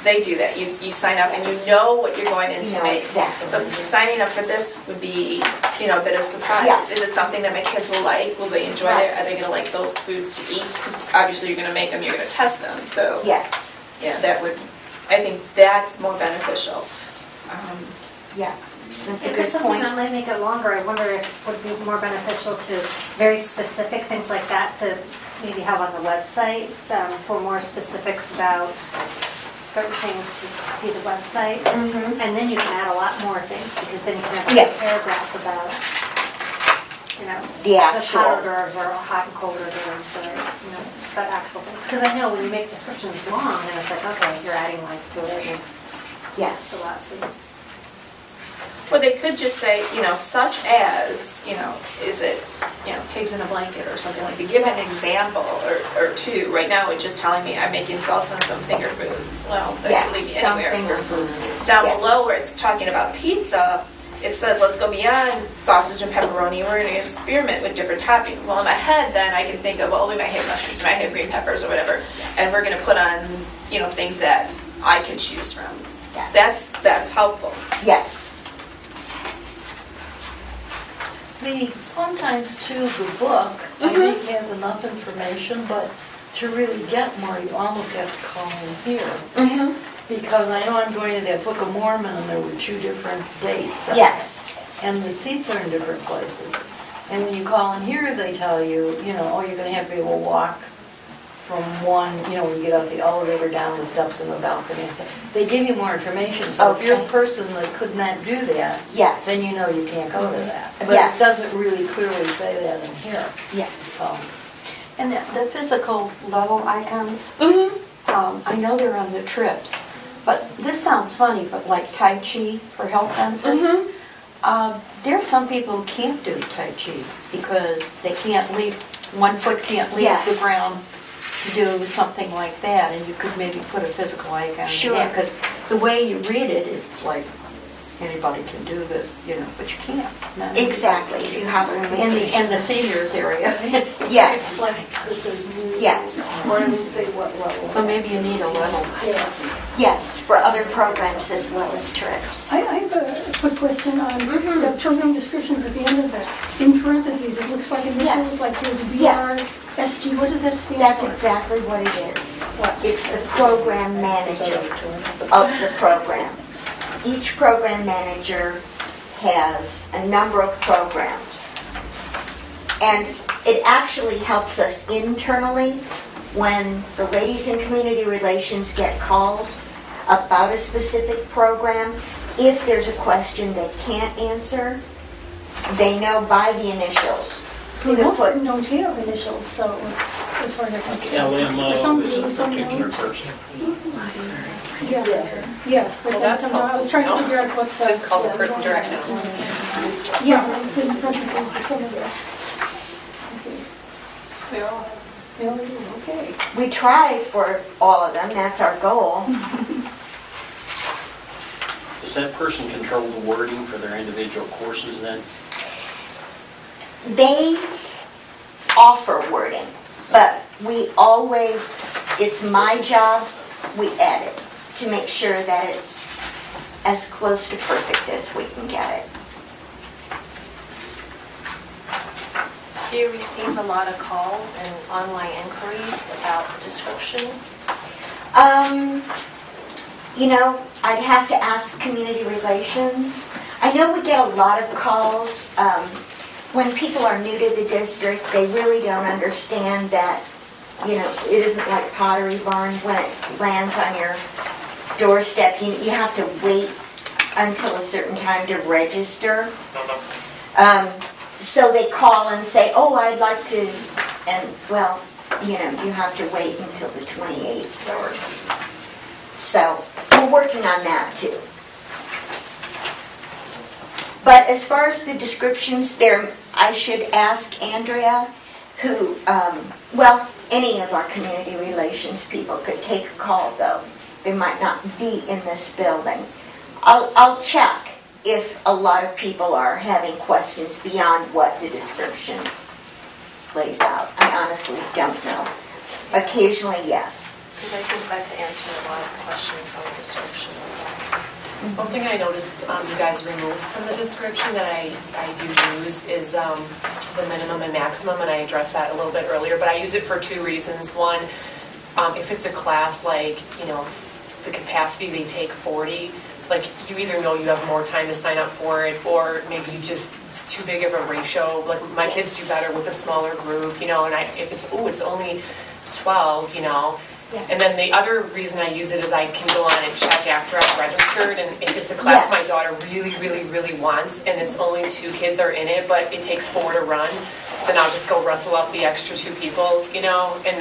they do that. You sign up and you know what you're going in to make. Exactly. So signing up for this would be, a bit of surprise. Yeah. Is it something that my kids will like? Will they enjoy Right. it? Are they going to like those foods to eat? Because obviously you're going to make them, you're going to test them. So Yes. yeah, I think that's more beneficial. Yeah. That's a If good there's something point. that might make it longer, I wonder if it would be more beneficial to very specific things like that to maybe have on the website for more specifics about certain things to see the website. Mhm. And then you can add a lot more things because then you can have Yes. a paragraph about, The actual. hot hors d'oeuvres or hot and cold hors d'oeuvres or, about actual things. Because I know when you make descriptions long, then it's like, okay, you're adding to it, it's Yes. a lot, so it's... Or they could just say, such as, is it, pigs in a blanket or something like that. Give an example or two. Right now, it's just telling me I'm making salsa and some finger foods. Well, that could lead me Yes, some anywhere. finger foods. Down Yes. below where it's talking about pizza, it says, let's go beyond sausage and pepperoni, we're going to experiment with different toppings. Well, in my head, then I can think of, oh, we might have mushrooms, we might have green peppers or whatever, and we're going to put on, things that I can choose from. Yes. That's helpful. Yes. Sometimes too, the book, I think has enough information, but to really get more, you almost have to call in here. Because I know I'm going to that Book of Mormon and there were 2 different dates. Yes. And the seats are in different places. And when you call in here, they tell you, you're going to have to be able to walk from one, when you get off the elevator, down the steps in the balcony. They give you more information. So if you're a person that could not do that, Yes. then you know you can't go to that. But Yes. it doesn't really clearly say that in here. Yes. So, And the physical level icons, I know they're on the trips, but this sounds funny, but like Tai Chi for health benefits, there are some people who can't do Tai Chi because they can't leave, one foot can't leave the ground to do something like that, and you could maybe put a physical icon in there, because the way you read it, it's like anybody can do this, but you can't. Not Exactly. If you have a limitation. in the seniors area. Yes. it's like this is new. Yes. Or does it say what level? So maybe you need a level. Yes, for other programs as well as trips. I have a quick question on the program descriptions at the end of that. In parentheses, it looks like initials, Yes. like there's BR, Yes. SG, what does that stand That's for? exactly what it is. It's the program manager of the program. Each program manager has a number of programs. And it actually helps us internally when the ladies in community relations get calls about a specific program. If there's a question they can't answer, they know by the initials who to Most of put. them don't have initials, so as far as I can tell. LMO For some is do, a some particular don't. person. Yeah, but Well, then that's some, I was trying to helpful. figure out what the. Just call the person directly. Yeah, it's in parentheses, but some of it. Okay. They all do, okay. We try for all of them, that's our goal. Does that person control the wording for their individual courses then? They offer wording, but we always, it's my job, we edit to make sure that it's as close to perfect as we can get it. Do you receive a lot of calls and online inquiries about the description? I'd have to ask community relations. I know we get a lot of calls. When people are new to the district, they really don't understand that, it isn't like Pottery Barn. When it lands on your doorstep, you have to wait until a certain time to register. So they call and say, oh, I'd like to, and well, you have to wait until the 28th or so. We're working on that too. But as far as the descriptions, I should ask Andrea, who, any of our community relations people could take a call though. They might not be in this building. I'll check if a lot of people are having questions beyond what the description lays out. I honestly don't know. Occasionally, yes. Because I think that could answer a lot of questions on the description as well. Something I noticed you guys removed from the description that I do use is the minimum and maximum, and I addressed that a little bit earlier, but I use it for 2 reasons. One, if it's a class like, the capacity they take 40, like you either know you have more time to sign up for it, or maybe it's too big of a ratio. Like my kids do better with a smaller group, and if it's only 12, Yes. And then the other reason I use it is I can go on and check after I've registered, and if it's a class my daughter really, really, really wants, and it's only 2 kids are in it, but it takes 4 to run, then I'll just go rustle up the extra 2 people, and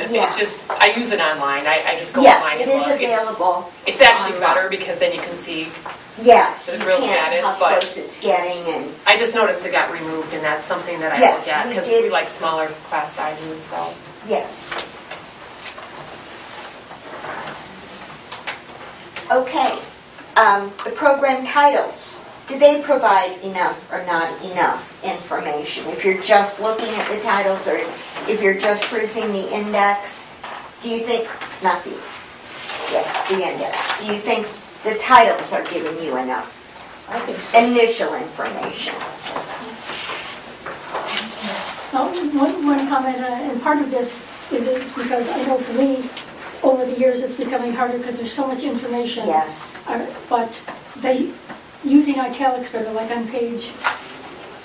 it just, I use it online. I just go online and look. Yes, it is available. It's actually online. better because then you can see Yes, the you real can, status, how but close it's getting and... I just noticed it got removed, and that's something that I Yes, look at we because did. we like smaller class sizes, so. Yes. Okay, the program titles. do they provide enough or not enough information? If you're just looking at the titles or if you're just perusing the index, do you think, not the, yes, the index, do you think the titles are giving you enough I think so. initial information? One comment, and part of this is it's because I know for me, over the years, it's becoming harder because there's so much information. Yes. But using italics better, like on page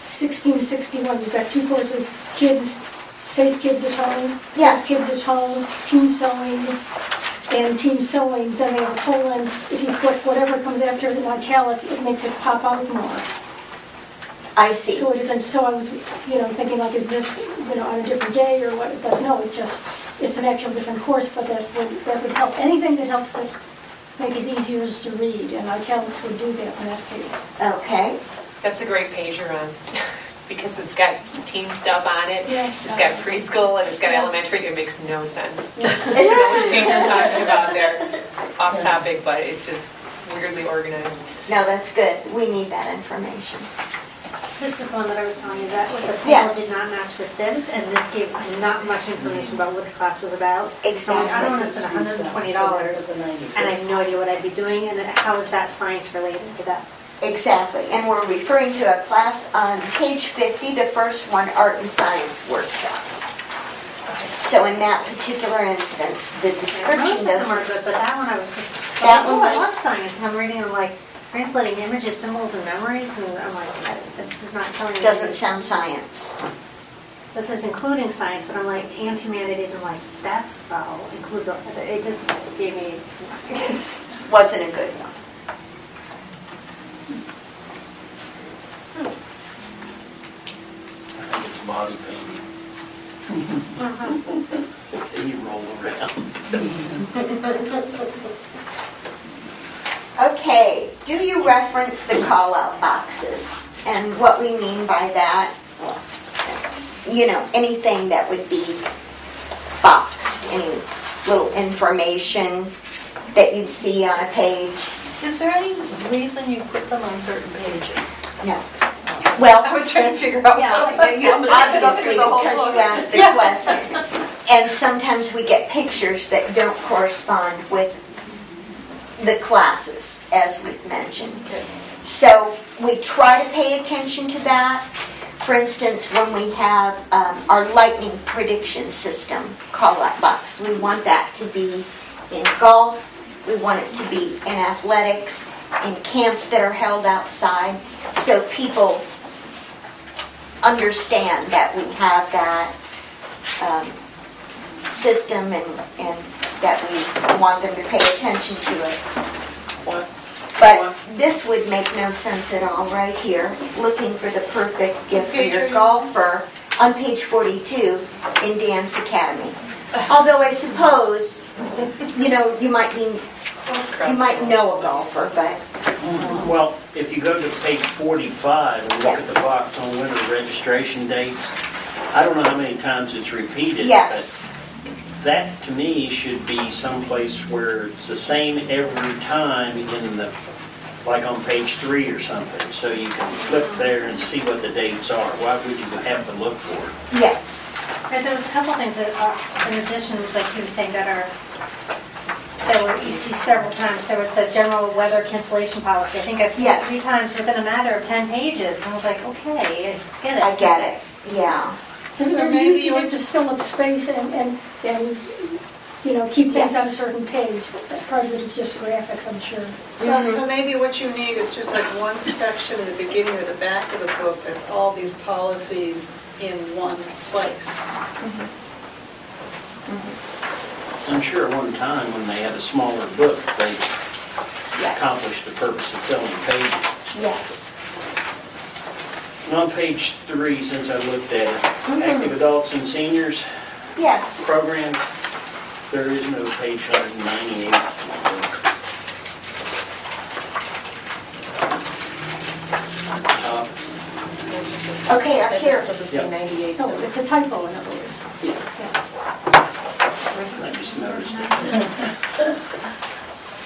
1661, you've got 2 courses, kids, safe kids at home, Yes. safe kids at home, team sewing, and team sewing, then they have a colon. If you put whatever comes after in italic, it makes it pop out more. I see. So it isn't, so I was, thinking like, is this, on a different day or what? But no, it's an actual different course, but that would help. Anything that helps it make it easier to read, and italics would do that in that case. Okay. That's a great page you're on, because it's got teen stuff on it. Yeah. It's got preschool and it's got elementary. It makes no sense. I don't know which page you're talking about there. Off topic, but it's just weirdly organized. No, that's good. We need that information. This is the one that I was telling you that, the table Yes. did not match with this, and this gave not much information about what the class was about. Exactly. So I don't want to spend $120, and I have no idea what I'd be doing, and how is that science related to that? Exactly. And we're referring to a class on page 50, the first one, art and science workshops. So in that particular instance, the description Most of them are good, doesn't... but that one I was just, That oh, one I was- love science, and I'm reading, and I'm like, translating images, symbols, and memories, and I'm like, this is not telling me. Doesn't sound science. This is including science, but I'm like, and humanities, I'm like, that's, includes, it just gave me. Wasn't a good one. I think it's body painting. Then you roll around. Okay, do you reference the call-out boxes? And what we mean by that, well, it's, anything that would be boxed, any little information that you'd see on a page. Is there any reason you put them on certain pages? No. Well, I was trying to figure out. obviously, because you asked the question. And sometimes we get pictures that don't correspond with the classes, as we've mentioned. Okay. So we try to pay attention to that. For instance, when we have our lightning prediction system call-out box, we want that to be in golf, we want it to be in athletics, in camps that are held outside, so people understand that we have that system and that we want them to pay attention to it. But this would make no sense at all right here, looking for the perfect gift for your golfer on page 42 in Dance Academy. Although I suppose, you might know a golfer, but... Well, if you go to page 45 and look Yes. at the box on winter registration dates, I don't know how many times it's repeated. Yes. But that, to me, should be someplace where it's the same every time like on page 3 or something, so you can flip there and see what the dates are. Why would you have to look for it? Yes. Right, there was a couple things that, in addition, like you were saying, that you see several times. There was the general weather cancellation policy. I think I've seen it 3 times within a matter of 10 pages. And I was like, okay, I get it. I get it, yeah. Because they're easier to fill up space and keep things on a certain page. Part of it is just graphics, I'm sure. So maybe what you need is just like one section at the beginning or the back of the book that's all these policies in one place. I'm sure at one time when they had a smaller book, they accomplished the purpose of filling pages. Yes. And on page 3, since I looked at it, active adults and seniors Yes. program, there is no page 198. Okay, up here. Supposed to say 98. No, it's a typo, in other words. I just noticed it.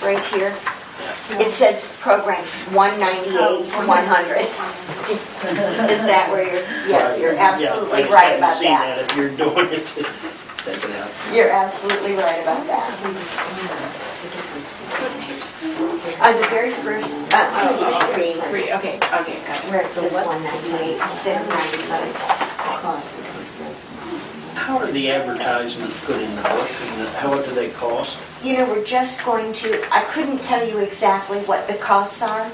Right here. It says programs 198 to 100. Is that where you're, yes, you're absolutely right about See that. that if you're doing it, take it out. You're absolutely right about that. On the very first, page 3, Okay, got it. where it says 198 instead of 95. How are the advertisements put in the book? And what do they cost? You know, we're just going to, I couldn't tell you exactly what the costs are.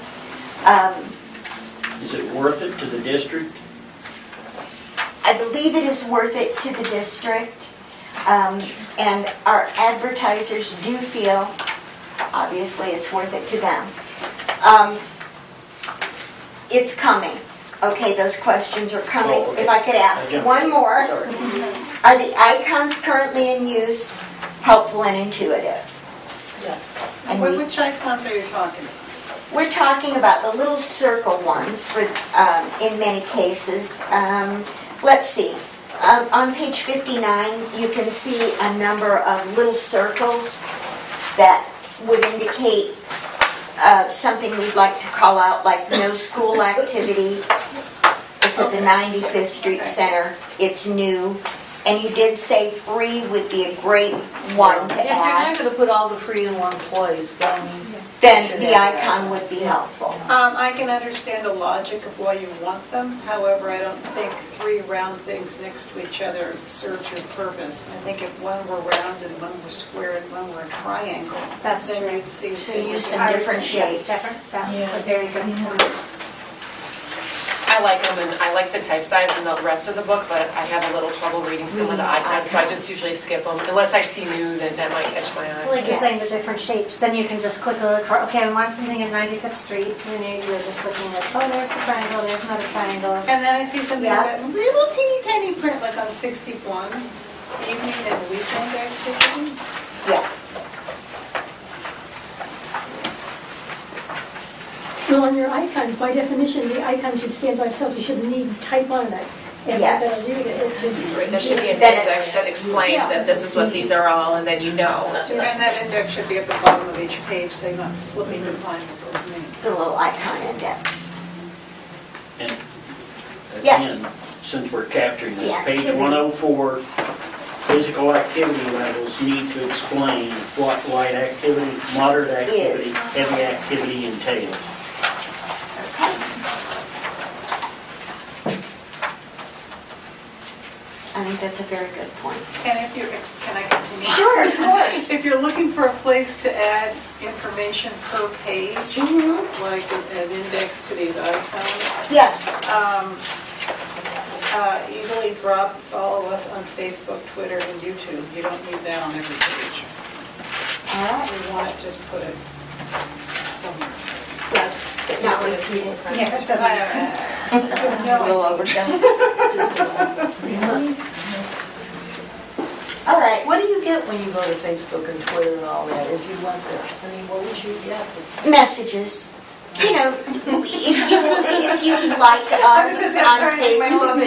Is it worth it to the district? I believe it is worth it to the district. And our advertisers do feel, obviously, it's worth it to them. It's coming. Okay, those questions are coming. Oh, okay. If I could ask one more. Sorry. Are the icons currently in use helpful and intuitive? Yes. And Which icons are you talking about? we're talking about the little circle ones for, in many cases. Let's see. On page 59, you can see a number of little circles that would indicate something we'd like to call out, like no school activity. It's at the 95th Street Center. It's new. And you did say free would be a great one to If you're add. not going to put all the free in one place, then Then the icon would be helpful. I can understand the logic of why you want them. However, I don't think 3 round things next to each other serves your purpose. I think if one were round and one were square and one were a triangle, That's then true. you'd see. So use some I would different think that's shapes. different. That's a very good point. I like them, and I like the type size and the rest of the book, but I have a little trouble reading some of the icons, so I just usually skip them. Unless I see new, that might catch my eye. Like you're saying, the Yes. different shapes, then you can just quickly look for, okay, I want something at 95th Street, and then you're just looking at, oh, there's the triangle, there's another triangle. And then I see something Yeah. that little teeny tiny print like on 61, evening and weekend activity. Yeah. So on your icons, by definition, the icon should stand by itself. You shouldn't need to type on it. And Yes. read it. It should Right, there should be an Then index that explains that this is what these are all, and then you know. And that index should be at the bottom of each page, so you're not flipping to find what those mean. The little icon index. And Yes. again, since we're capturing this, The page activity. 104, physical activity levels need to explain what light activity, moderate activity, Is. heavy activity entails. Okay. I think that's a very good point. And if you're, can I continue? Sure, of course. If you're looking for a place to add information per page, like an index to these icons, Yes. easily follow us on Facebook, Twitter, and YouTube. You don't need that on every page. All right. You want it, just put it somewhere. That's not repeated. Yeah, it doesn't. A little overdone. All right. what do you get when you go to Facebook and Twitter and all that, if you went there? I mean, what would you get? Messages. You know, if you like us on Facebook,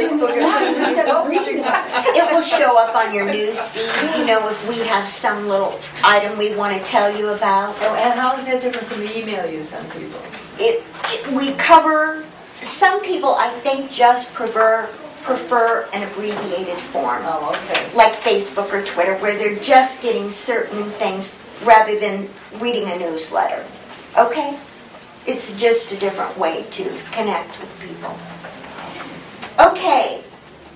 it will show up on your news feed. You know, if we have some little item we want to tell you about. Oh, and how is that different from the email you send people? We cover, some people I think just prefer an abbreviated form. Oh, okay. Like Facebook or Twitter, where they're just getting certain things rather than reading a newsletter. Okay? It's just a different way to connect with people. Okay.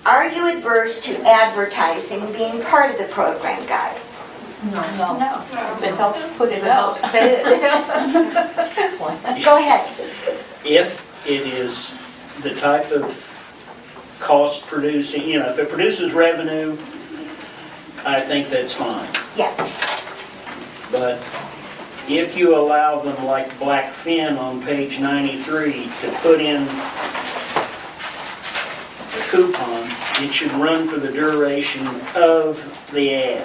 Are you adverse to advertising being part of the program guide? No. It helps put it out. Go ahead. If it is the type of cost producing, if it produces revenue, I think that's fine. Yes. But if you allow them, like Blackfin on page 93, to put in a coupon, it should run for the duration of the ad.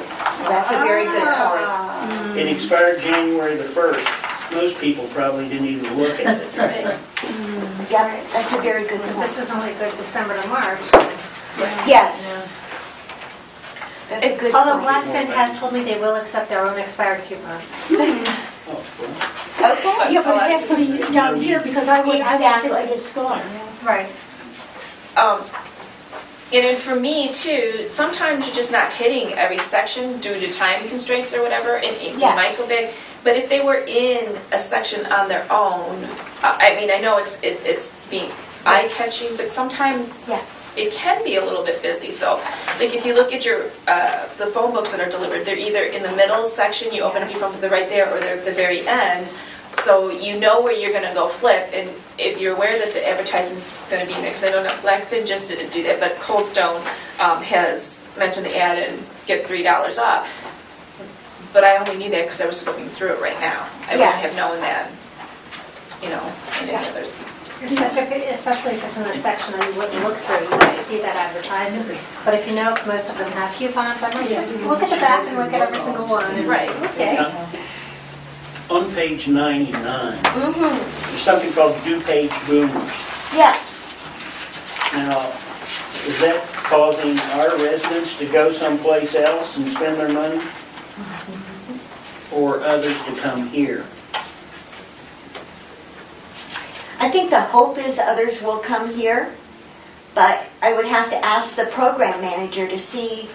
That's a very good point. It expired January the 1st. Most people probably didn't even look at it. Yeah, that's a very good This point. was only good December to March. Yes. That's a good Although point. Blackfin has told me they will accept their own expired coupons. Oh, well. Okay. Yeah, but it has to be down here because I would Exactly. figured it's gone, yeah. Right. And then for me too, sometimes you're just not hitting every section due to time constraints or whatever, and it Yes. might go big. But if they were in a section on their own, I mean, I know it's being eye-catching, but sometimes Yes. it can be a little bit busy. So, like if you look at your the phone books that are delivered, they're either in the middle section, you open up your phone book, they're right there, or they're at the very end. So you know where you're going to go flip, and if you're aware that the advertisement's going to be in there, because I know that Blackfin just didn't do that, but Cold Stone has mentioned the ad and get $3 off. But I only knew that because I was flipping through it right now. I wouldn't have known that, in any others. Especially if it's in a section that you wouldn't look through, you might see that advertisement. But if you know most of them have coupons, I might just look at the back and look at every single one. And Right. Okay. On page 99, Mm-hmm. there's something called dupage boomers. Yes. Now, is that causing our residents to go someplace else and spend their money? Or others to come here? I think the hope is others will come here, but I would have to ask the program manager to see,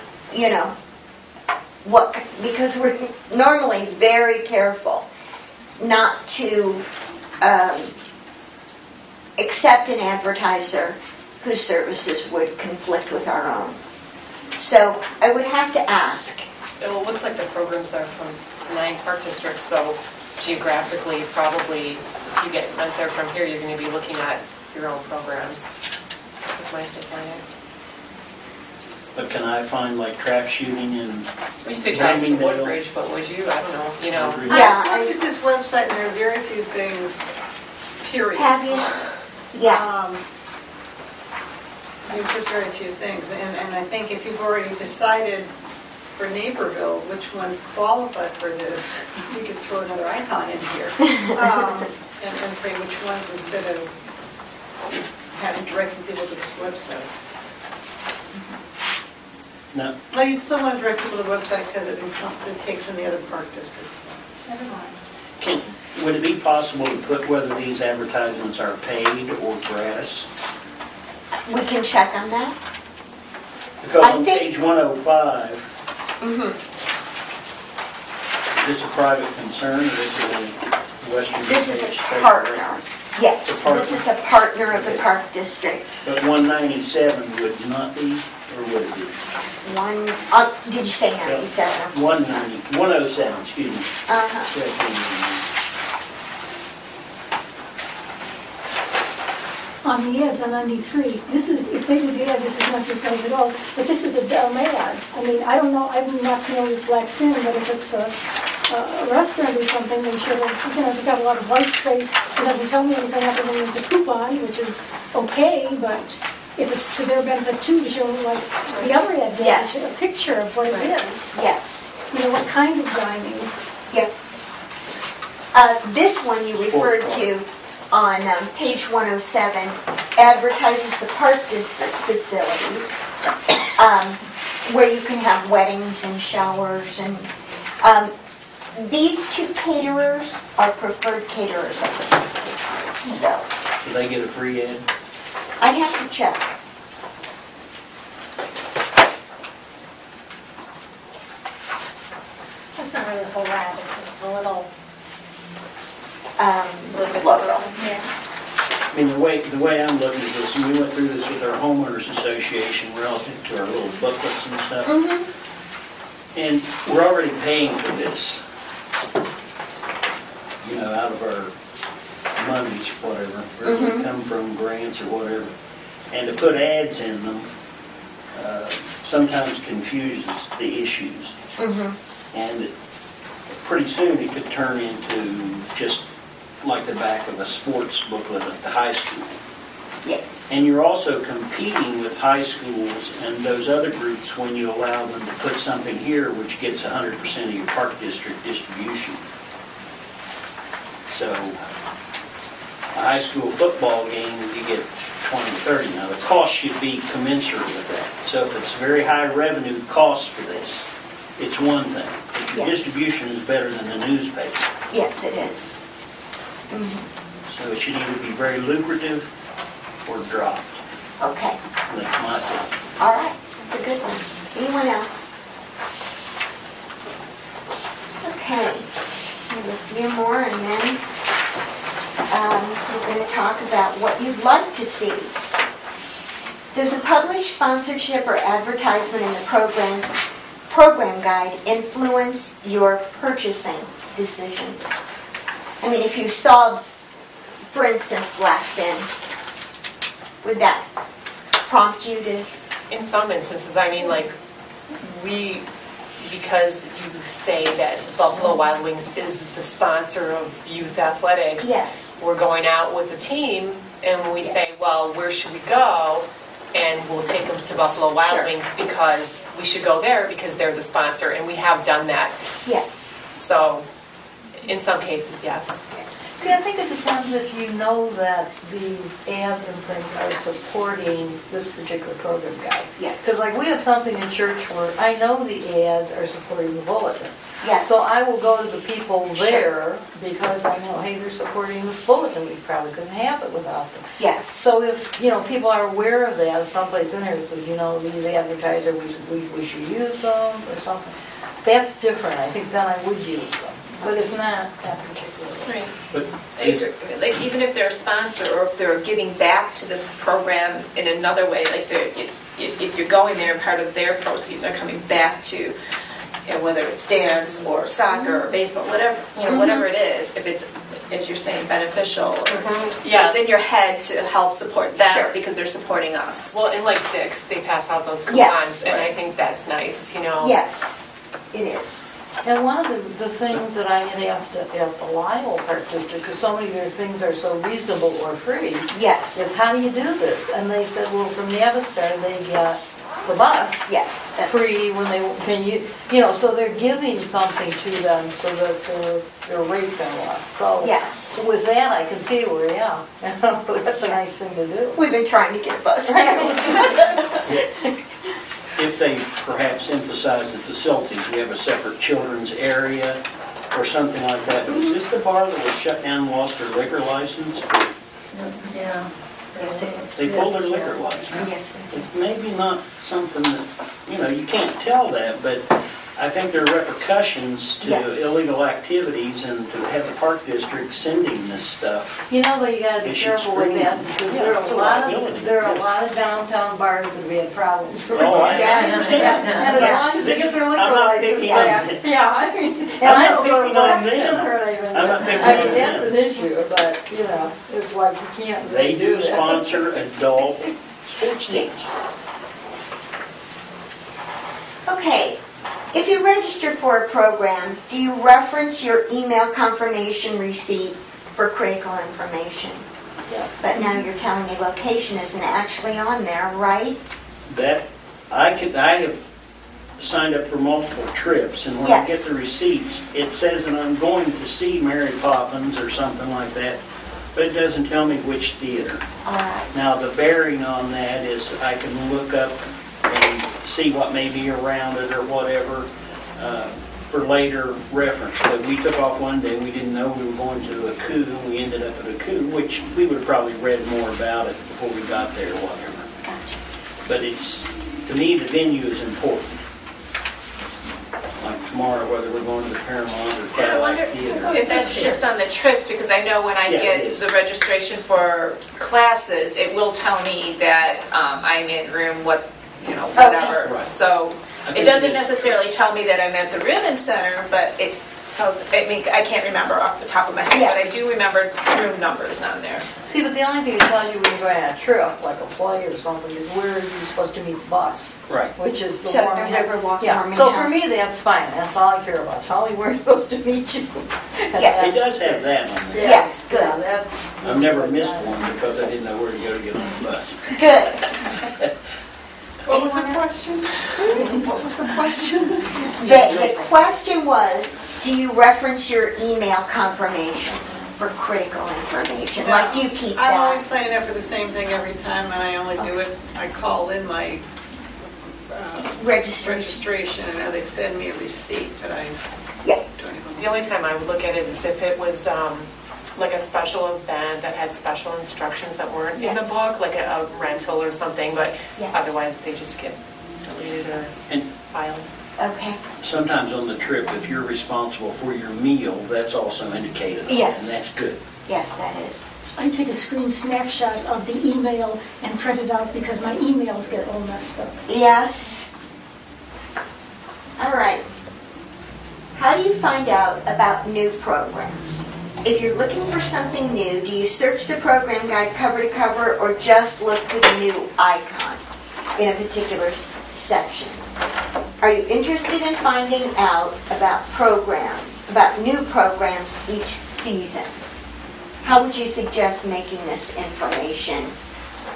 because we're normally very careful not to accept an advertiser whose services would conflict with our own. So I would have to ask. Well, it looks like the programs are from 9 park districts, so geographically, probably, if you get sent there from here, you're going to be looking at your own programs. That's my take on it. But can I find like trap shooting and Well, you could drive to Woodbridge, but would you? I don't know, Yeah, I looked at this website and there are very few things, period. Have you? Yeah. There's just very few things. And I think if you've already decided for Naperville which ones qualify for this, you could throw another icon in here and say which ones instead of having directing people to this website. no? Well, you'd still want to direct people to the website because it takes in the other park districts. Never mind. Would it be possible to put whether these advertisements are paid or gratis? We can check on that. Because I on think- page 105, Mm-hmm. is this a private concern or is it a Western This is a States paper? partner. Yes, A partner. this is a partner of the Okay. park district. But 197 would not be, or would it be? Did you say 97? 107, excuse me. Uh-huh. On the ads on 93, this is, if they did the ad, this is not your place at all, but this is a dumb ad. I mean, I don't know, I'm not familiar with Blackfin, but if it's a restaurant or something, they should have, they've got a lot of white space. It doesn't tell me anything other than there's a coupon, which is okay, but if it's to their benefit too, to show like the other ad, they Yes. should have a picture of what it is. Yes. What kind of dining. Yep. This one you referred to on page 107 advertises the park district facilities where you can have weddings and showers. And these two caterers are preferred caterers of the park district. So Do they get a free ad? I'd have to check. That's not really a whole ad, it's just a little, Logo. yeah. I mean, the way I'm looking at this, and we went through this with our homeowners association relative to our little booklets and stuff. Mm-hmm. And we're already paying for this, out of our monies, whatever, where they come from, grants or whatever. And to put ads in them sometimes confuses the issues. And pretty soon it could turn into just like the back of a sports booklet at the high school. Yes. And you're also competing with high schools and those other groups when you allow them to put something here which gets 100% of your park district distribution. So a high school football game, you get 20, 30. Now the cost should be commensurate with that. So if it's very high revenue cost for this, it's one thing. If your Yes. distribution is better than the newspaper. Yes, it is. So it should either be very lucrative or dropped. Okay, That's my opinion. all right, that's a good one. Anyone else? Okay, we have a few more, and then we're going to talk about what you'd like to see. Does a published sponsorship or advertisement in the program guide influence your purchasing decisions? I mean, if you saw, for instance, Blackfin, would that prompt you to? In some instances, I mean, like, because you say that Buffalo Wild Wings is the sponsor of youth athletics, Yes. we're going out with a team, and we say, well, where should we go? And we'll take them to Buffalo Wild Sure. Wings because we should go there because they're the sponsor, and we have done that. Yes. So, in some cases, yes. See, I think it depends if you know that these ads and things are supporting this particular program guide. Yes. Because like we have something in church where I know the ads are supporting the bulletin. Yes. So I will go to the people there because I know, hey, they're supporting this bulletin. We probably couldn't have it without them. Yes. So if, people are aware of that, if someplace in there says, these advertisers, we should use them or something, that's different. I think then I would use them. But if not, not particularly. Right. But Like even if they're a sponsor or if they're giving back to the program in another way, like if you're going there and part of their proceeds are coming back to, whether it's dance or soccer or baseball, whatever, whatever it is, if it's, as you're saying, beneficial, Yeah. it's in your head to help support them Sure. because they're supporting us. Well, and like Dick's, they pass out those coupons, Yes. and I think that's nice, Yes, it is. And one of the things that I had asked at the Lyle Park District, because so many of their things are so reasonable or free, Yes. is how do you do this? And they said, well, from Navistar, they get the bus Yes. that's- free when so they're giving something to them so that their rates are less. So Yes. with that, I can see where, that's a nice thing to do. We've been trying to get a bus too. if they perhaps emphasize the facilities, we have a separate children's area or something like that. Was this the bar that was shut down and lost their liquor license? Yeah. Yes, it is. They pulled their liquor license. Yes, it is. It's maybe not something that, you can't tell that, but I think there are repercussions to Yes. illegal activities, and to have the park district sending this stuff. But you gotta be It should careful with screen. that, because Yeah, there it's a are a lot liability, of, yes. downtown bars that have had problems. Oh, I Yes. And as Yes. long as they get their liquor I'm not license picking back. on them. Yeah, I mean, and I'm I not don't go to picking on Blackfin them. or anything. I'm not picking I mean, on that's them. an issue, but, it's like you can't They really do that. sponsor adult sports teams. Okay, if you register for a program, do you reference your email confirmation receipt for critical information? Yes. But now you're telling me location isn't actually on there, right? That, I have signed up for multiple trips, and when I get Yes. the receipts, it says that I'm going to see Mary Poppins or something like that, but it doesn't tell me which theater. All right. Now, the bearing on that is I can look up and see what may be around it or whatever for later reference. But we took off one day, we didn't know we were going to a coup, and we ended up at a coup, which we would have probably read more about it before we got there or whatever. Gotcha. But to me, the venue is important. Like tomorrow, whether we're going to the Paramount or I wonder Cadillac Theater. if that's just on the trips, because I know when I Yeah, it get is. the registration for classes, it will tell me that I'm in room whatever. Right. So I it think doesn't it is. necessarily tell me that I'm at the Ribbon Center, but it tells, I can't remember off the top of my head, but I Yes. do remember room numbers on there. See, but the only thing it tells you when you're going on a trip, like a play or something, is where you're supposed to meet the bus. Right. Which is the So the warming Riverwalk Yeah, warming so house. for me, that's fine. That's all I care about. Tell me where you're supposed to meet you. And Yes. It does have that on there. Yeah, Yes, good. Yeah, that's. I've never that's missed on. one because I didn't know where to go to get on the bus. Good. What was the question? What was the question? The question was, do you reference your email confirmation for critical information? Like, do you keep I'm always that? signing up for the same thing every time, and I only do it, I call in my Registration. registration, and they send me a receipt, but I Yeah. don't even. The only time I would look at it is if it was like a special event that had special instructions that weren't in the Yes. book, like a rental or something, but Yes. otherwise they just get deleted or And filed. Okay. sometimes on the trip, if you're responsible for your meal, that's also indicated. Yes. And that's good. Yes, that is. I take a screen snapshot of the email and print it out because my emails get all messed up. Yes. All right. How do you find out about new programs? If you're looking for something new, do you search the program guide cover to cover or just look for the new icon in a particular section? Are you interested in finding out about new programs each season? How would you suggest making this information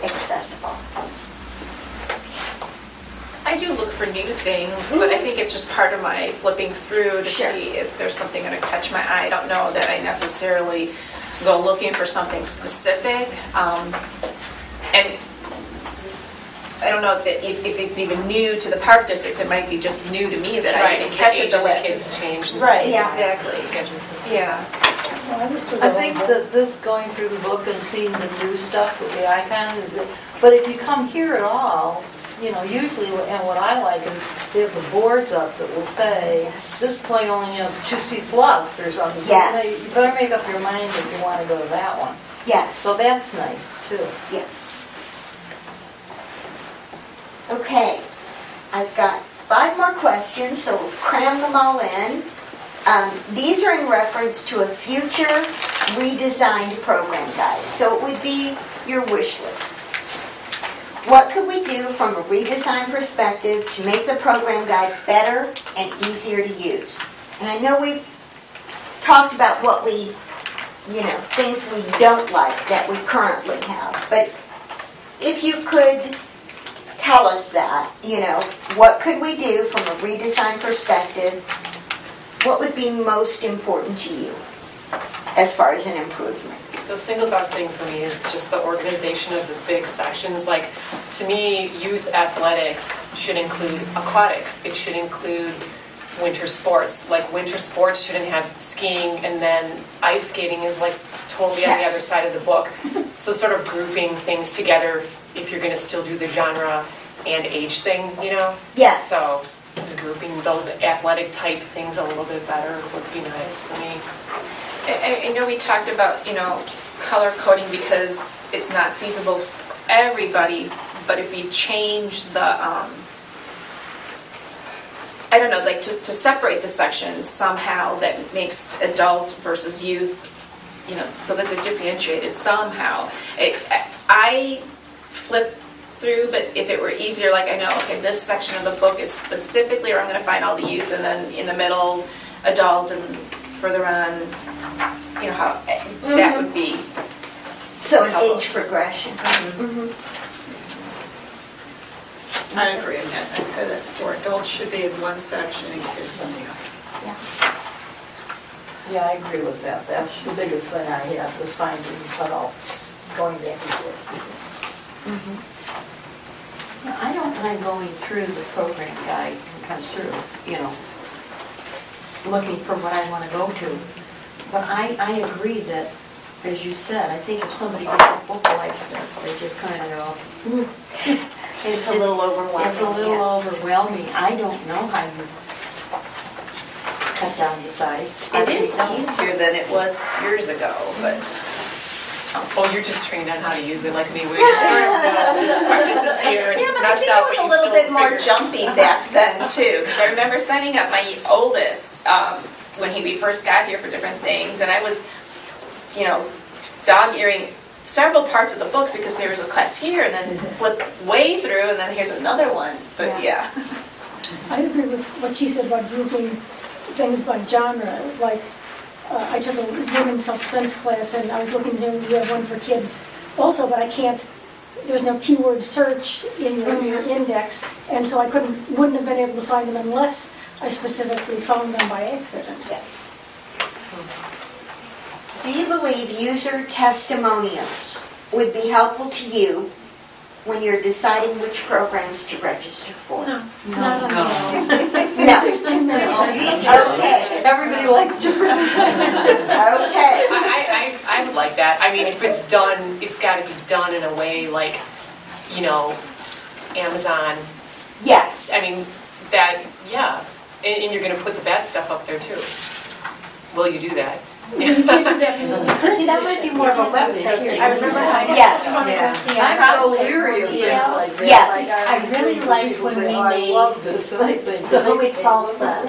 accessible? I do look for new things, but I think it's just part of my flipping through to Sure. see if there's something going to catch my eye. I don't know that I necessarily go looking for something specific. And I don't know if it's even new to the park districts. It might be just new to me that I didn't catch it the last. Kids change. and Right, Yeah. exactly. schedules different. Yeah. Well, I look for I the- think that this going through the book and seeing the new stuff with the icon is it, but if you come here at all, you know, usually, and what I like is they have the boards up that will say, Yes. this play only has 2 seats left or something. So Yes. you better make up your mind if you want to go to that one. Yes. So that's nice too. Yes. Okay, I've got 5 more questions, so we'll cram them all in. These are in reference to a future redesigned program guide, so it would be your wish list. What could we do from a redesign perspective to make the program guide better and easier to use? And I know we've talked about what we, things we don't like that we currently have, but if you could tell us that, what could we do from a redesign perspective? What would be most important to you as far as an improvement? The single best thing for me is just the organization of the big sections. Like, to me, youth athletics should include aquatics. It should include winter sports. Like, winter sports shouldn't have skiing, and then ice skating is like totally on the Yes. other side of the book. So sort of grouping things together if you're going to still do the genre and age thing, Yes. So just grouping those athletic type things a little bit better would be nice for me. I know we talked about, color coding because it's not feasible for everybody, but if we change the, I don't know, like to separate the sections somehow that makes adult versus youth, so that they're differentiated somehow. I flip through, but if it were easier, like I know, okay, this section of the book is specifically where I'm going to find all the youth, and then in the middle, adult, and further on, how that would be. So an age progression. I agree with that. I said that before. Adults should be in one section and kids in the other. Yeah, I agree with that. That's the biggest thing I have was finding adults going back and forth. I don't mind going through the program guide and kind of sort of, looking for what I want to go to. But I agree that, as you said, I think if somebody gets a book like this, they just kind of go, It's a little overwhelming. It's a little yes. overwhelming. I don't know how you cut down the size. It is easier than it was years ago, but Oh, you're just trained on how to use it like me. We just sort of know this part, this is here, it's yeah, but I messed think up, it was but a you little still bit more figure- jumpy back then too, because I remember signing up my oldest when we first got here for different things, and I was, dog-earing several parts of the books because there was a class here, and then flip way through, and then here's another one. But yeah. I agree with what she said about grouping things by genre. Like, I took a women's self-defense class, and I was looking to we have one for kids also, but I can't, there's no keyword search in your index, and so I wouldn't have been able to find them unless I specifically found them by accident. Yes. Do you believe user testimonials would be helpful to you when you're deciding which programs to register for? No. Not on the- No. There's too many. Okay, Everybody likes different. okay. I would like that. I mean, if it's done, it's got to be done in a way like, you know, Amazon. Yes. I mean, that, yeah. And you're going to put the bad stuff up there too. Will you do that? You can't do that because See, that might be more of a web search. I remember how. Yes. I'm so leery of things like that. Yes. Like, I really liked when we I made love this, and I think. the homemade salsa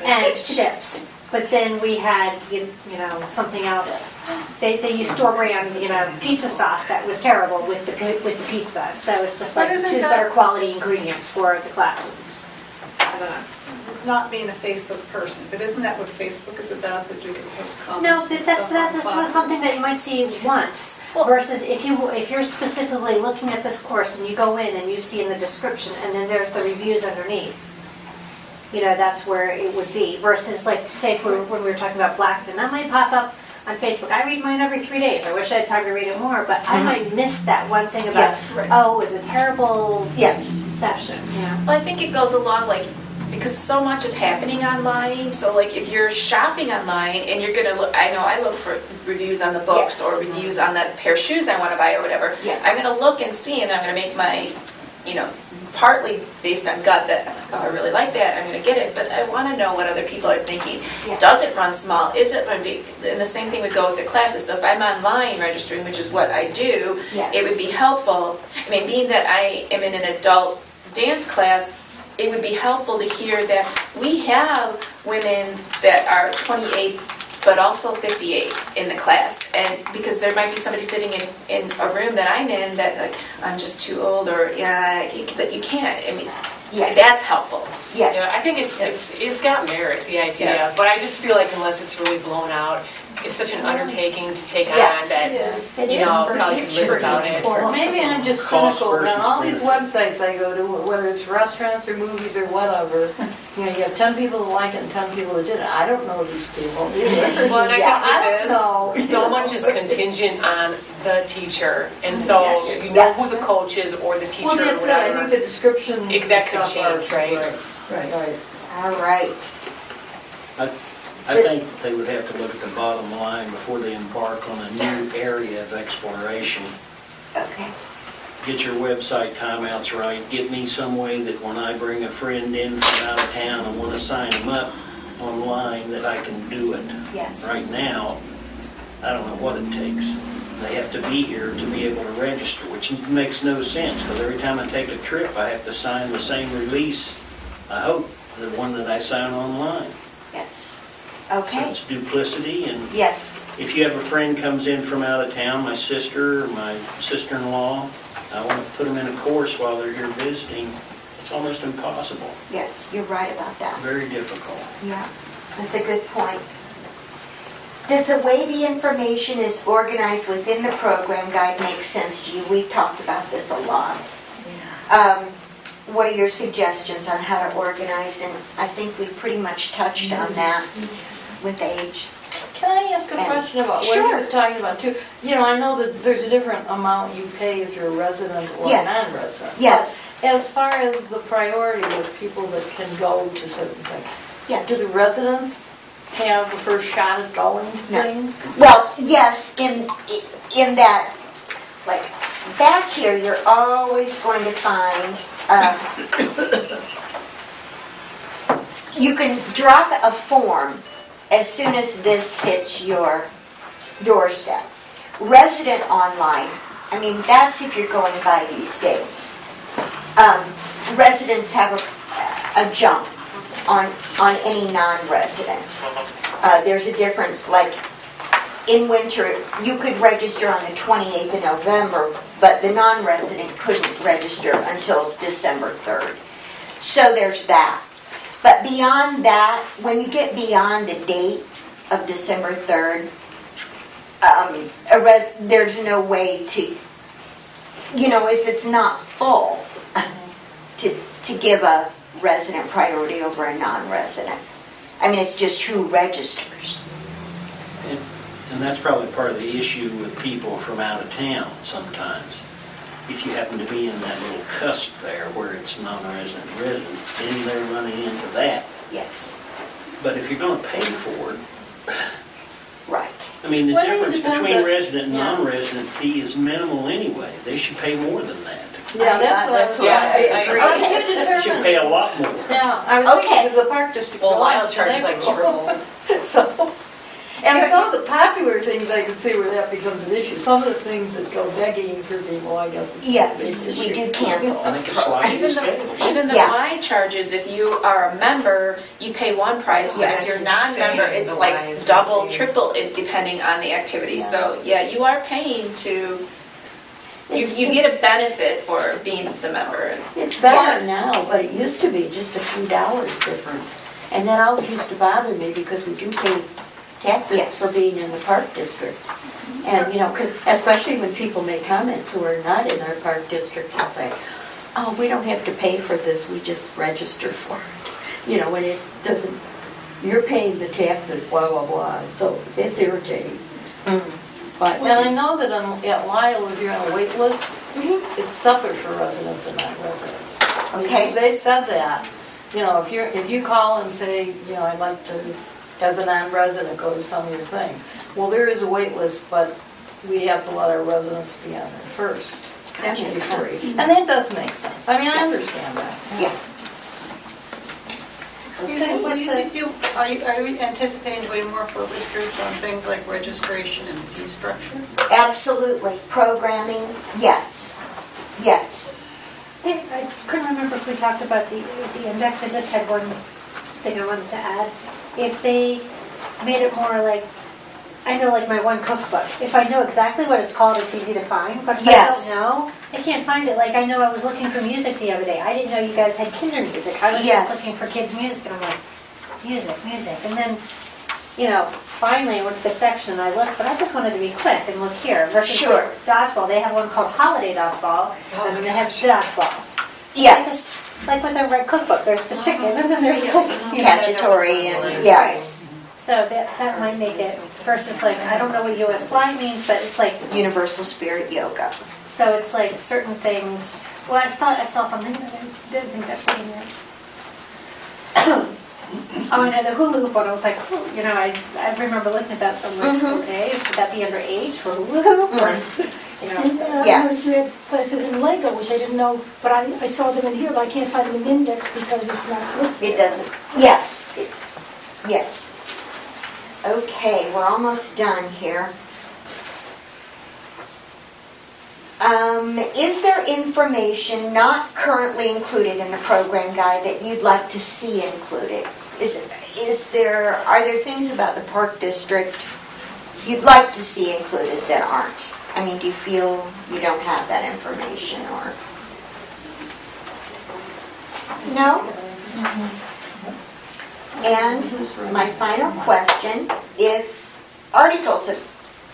and chips. But then we had, you know, something else. They used store brand, you know, pizza sauce that was terrible with the pizza. So it's just like But isn't choose that- better quality ingredients for the class. I don't know. Not being a Facebook person, but isn't that what Facebook is about, that you can post comments? No, and but stuff on that's classes? something that you might see once, versus if you're specifically looking at this course and you go in and you see in the description and then there's the reviews underneath, you know, that's where it would be, versus like, say, when we were talking about Blackfin, that might pop up on Facebook. I read mine every 3 days. I wish I had time to read it more, but I might miss that one thing about, Yes. oh, it was a terrible Yes. session, you know? Well, I think it goes along like, because so much is happening online, so like if you're shopping online and you're gonna look, I know I look for reviews on the books Yes. or reviews on that pair of shoes I wanna buy or whatever. Yes. I'm gonna look and see, and I'm gonna make my, you know, partly based on gut that, oh, I really like that, I'm gonna get it, but I wanna know what other people are thinking. Yes. Does it run small? Is it run big? And the same thing would go with the classes. So if I'm online registering, which is what I do, Yes. it would be helpful. I mean, being that I am in an adult dance class, it would be helpful to hear that we have women that are 28 but also 58 in the class, and because there might be somebody sitting in a room that I'm in that like, I'm just too old, or yeah, but you can't. I mean, Yes. that's helpful. Yes. Yeah, I think it's got merit, the idea, Yes. but I just feel like unless it's really blown out, it's such an undertaking to take Yes. on that, Yes. you know, probably could live without it. Or maybe I'm just Cost cynical, but on versus all these benefit. websites I go to, whether it's restaurants or movies or whatever, you know, you have 10 people that like it and 10 people that didn't. I don't know these people. Well, and I Yeah, I think don't with this, know. so much is contingent on the teacher, and so you know who the coach is or the teacher Well, or that's it, I think whatever. the descriptions If and that could stuff are. change, right? Right. All right. I think they would have to look at the bottom line before they embark on a new area of exploration. Okay. Get your website timeouts right. Get me some way that when I bring a friend in from out of town and want to sign them up online, that I can do it. Yes. Right now, I don't know what it takes. They have to be here to be able to register, which makes no sense, because every time I take a trip, I have to sign the same release, I hope, the one that I sign online. Yes. So Okay. it's duplicity, and Yes. if you have a friend comes in from out of town, my sister or my sister-in-law, I want to put them in a course while they're here visiting, it's almost impossible, Yes, you're right about that. very difficult. Yeah, that's a good point. Does the way the information is organized within the program guide make sense to you? We've talked about this a lot. What are your suggestions on how to organize? And I think we pretty much touched on that with age. Can I ask a And- question about what Sure. you were talking about too? You know, I know that there's a different amount you pay if you're a resident or Yes. non-resident. Yes. But as far as the priority of people that can go to certain things, Yeah. do the residents have the first shot at going to No. things? Well, yes, in that, like, back here, you're always going to find, you can drop a form as soon as this hits your doorstep. Resident online, I mean, that's if you're going by these dates. Residents have a jump on any non-resident. There's a difference, like in winter, you could register on the 28th of November, but the non-resident couldn't register until December 3rd. So there's that. But beyond that, when you get beyond the date of December 3rd, there's no way to, you know, if it's not full, to give a resident priority over a non-resident. I mean, it's just who registers. And that's probably part of the issue with people from out of town sometimes. if you happen to be in that little cusp there where it's non-resident, resident, then they're running into that. Yes, But if you're gonna pay for it, right. I mean, the Well, I think it difference depends between on- resident and yeah. non-resident fee is minimal anyway. They should pay more than that. Yeah, that's what I was. Yeah, I agree. agree. You They should determine. pay a lot more. Yeah, I was Okay. thinking because the park district Well, Lyle belongs to charges like Naperville. triple. So, and some of the popular things I can see where that becomes an issue. Some of the things that go begging for people, I guess. It's a Yes, big we issue. do cancel. I think it's sliding Even scale. the Yeah. Y charges, if you are a member, you pay one price, but if Yes. you're non-member, Same, it's the Y like is the double, same. triple, it depending on the activity. So, yeah, you are paying to, you get a benefit for being the member. It's better Yes. now, but it used to be just a few dollars difference. And that always used to bother me because we do pay taxes Yes. for being in the park district. And, you know, because especially when people make comments who are not in our park district and say, oh, we don't have to pay for this, we just register for it. You know, when it doesn't, you're paying the taxes, blah, blah, blah. So it's irritating. But And I know that at Lyle, if you're on a wait list, it's separate for residents and non-residents. Okay. Because they've said that, you know, if you call and say, you know, I'd like to, as a non-resident, go to some of your things. Well, there is a wait list, but we have to let our residents be on there first. That would be free. And that does make sense. I mean, I understand that. Yeah. Excuse me, what do you think are you anticipating doing more focus groups on things like registration and fee structure? Absolutely. Programming, yes. Yes. Hey, I couldn't remember if we talked about the index. I just had one thing I wanted to add. If they made it more like, I know like my one cookbook, if I know exactly what it's called, it's easy to find. But if Yes. I don't know, I can't find it. Like I know I was looking for music the other day. I didn't know you guys had kinder music. I was Yes. just looking for kids' music, and I'm like, music. And then, you know, finally I went to the section and I looked, but I just wanted to be quick and look here. Versus Sure. like dodgeball, they have one called Holiday Dodgeball, and then they have dodgeball. Yes. Like with their red cookbook, there's the chicken, and then there's like, you know. Statutory and, yes. So that might make it, versus like, I don't know what US fly means, but it's like, Universal Spirit Yoga. so it's like certain things, well, I thought I saw something, but I didn't think that put in there. Oh, and then the hula hoop one, I was like, oh, you know, I remember looking at that, I'm like, okay, should that be under age for hula hoop? Or, you know, And so- Yes. we had classes in Lego, which I didn't know, but I saw them in here, but I can't find them in the index because it's not listed. It doesn't, yes. Yes. Okay, we're almost done here. Is there information not currently included in the program guide that you'd like to see included? Are there things about the park district you'd like to see included that aren't? I mean, do you feel you don't have that information or? No? And my final question, if articles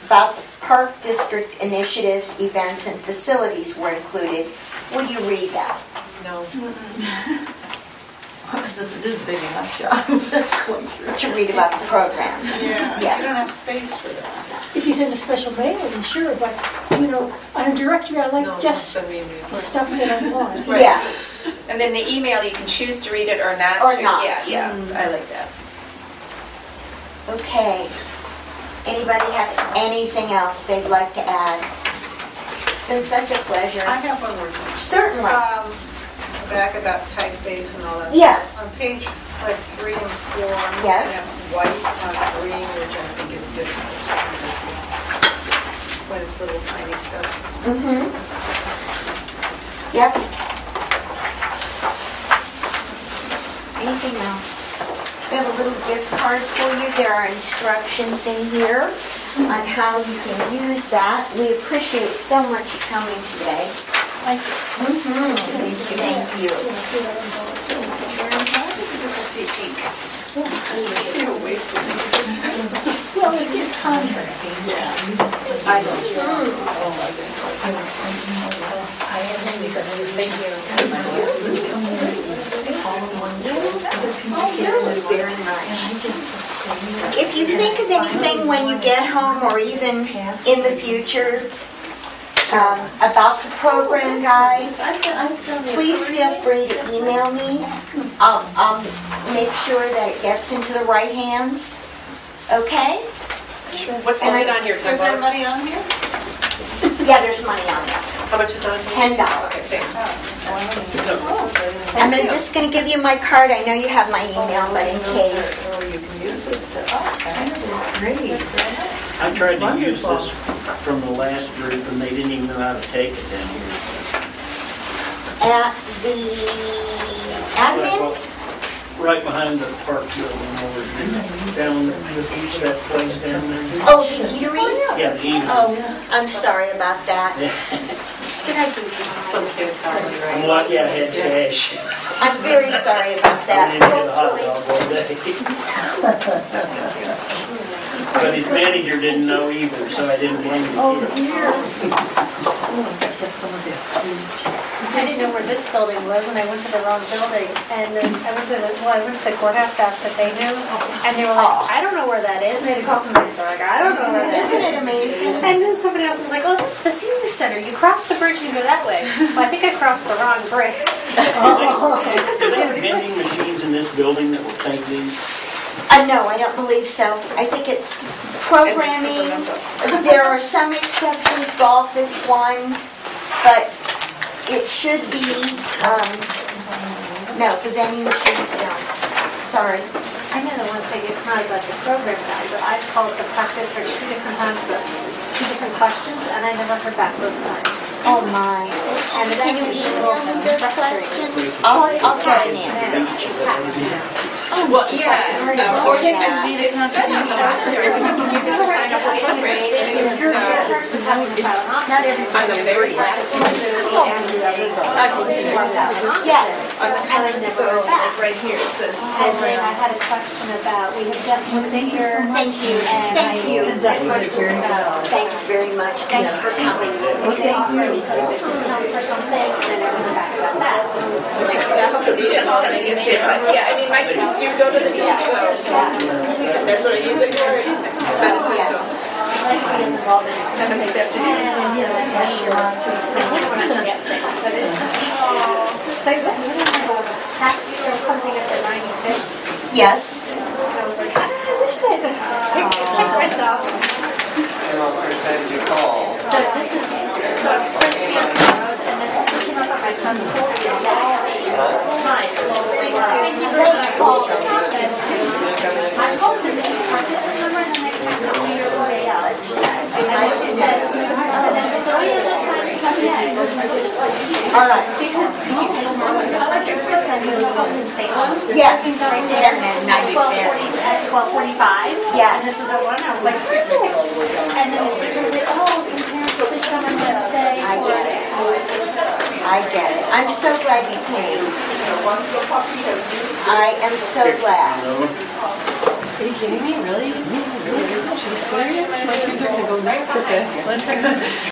about the park district initiatives, events, and facilities were included, would you read that? No. It is big enough job. Going through. To read about the programs? Yeah, Yeah. you don't have space for that. If you send a special mailing, sure, but, you know, on a directory, I like No, just send me an email. stuff that I want. Right. Yes. And then the email, you can choose to read it or not. Or not. Yeah, I like that. Okay. Anybody have anything else they'd like to add? It's been such a pleasure. I have one more thing. Certainly. Back about typeface and all that. Yes. On page like 3 and 4, I'm looking Yes. at white on green, which I think is different. When it's little tiny stuff. Mm-hmm. Yep. Anything else? We have a little gift card for you. There are instructions in here on how you can use that. We appreciate so much you coming today. Thank you. Mm-hmm. Thank you. Well, it's your contract. I don't. Very much. If you think of anything when you get home or even in the future, about the program guide, please feel free to email me. I'll make sure that it gets into the right hands. Okay? What's And holding on here, $10? Is there money on here? Yeah, there's money on there. How much is on here? $10. Okay, thanks. And I'm just going to give you my card. I know you have my email, but in case. Or you can use it to, that's great. I tried to use this from the last group, and they didn't even know how to take it down here. At the admin? Right behind the park building over down the beach, that place down there. Oh, the eatery? Yeah, the evening. Oh, I'm sorry about that. Did I do Some sales card, right? I'm lucky I had cash. I'm very sorry about I that. didn't get a hot dog all day. But his manager didn't know either, so I didn't blame him. Oh, dear. I didn't know where this building was, and I went to the wrong building. And then I went to the courthouse to ask if they knew, and they were like, I don't know where that is. And they had to call somebody, so like, I don't know where that is. Isn't it amazing? And then somebody else was like, oh, that's the senior center. You cross the bridge and go that way. Well, I think I crossed the wrong bridge. Do they have vending machines in this building that will take these? No, I don't believe so. I think it's programming. There are some exceptions, golf is one, but it should be, no, the vending machines don't. Sorry. I know the one thing, it's not about the program guide, but I've called the Park District 2 different times, but 2 different questions, and I never heard back both times. Oh, my. And it Can you actually email me those frustrating. questions? I'll get an answer. Well, yeah, or you can Yeah. be the contribution. You can use it to sign up for programs too, so. Not everybody. On the very last one. Yes. And I never heard back. Right here, it says And then I had a question about, we had just looked here. Thank you. And Thank you. I had questions about. Thanks very much. Thanks for coming. Offering me sort of a discount for something, and then I went back about that. Yeah, I mean, my kids do go to the beach, so that's what I use it for. Yes. Leslie is involved in it. Kind of accepted it. And yes, I sure. I hate when I forget things, but it's, so what was it, past year or something at the 95th? Yes. I was like, I missed it. Kicked myself. So this is, so I'm supposed to be on tomorrow's, and then something came up at my son's school. Mine, thank you very much. I called them, they didn't park this number, and then they texted me or somebody else. And then she said, and then they said, oh yeah, that's fine, just come in. All right. Because most of them are 100% in the Open Salem. Yes. Right there. And then 12:40 at 12:45. Yes. And this is at 1, I was like, perfect. And then the speaker was like, oh, can parents please come on Wednesday? I get it. I get it. I'm so glad you came. I am so glad. Are you kidding me? Really? She's serious? My kids are going to go nuts at the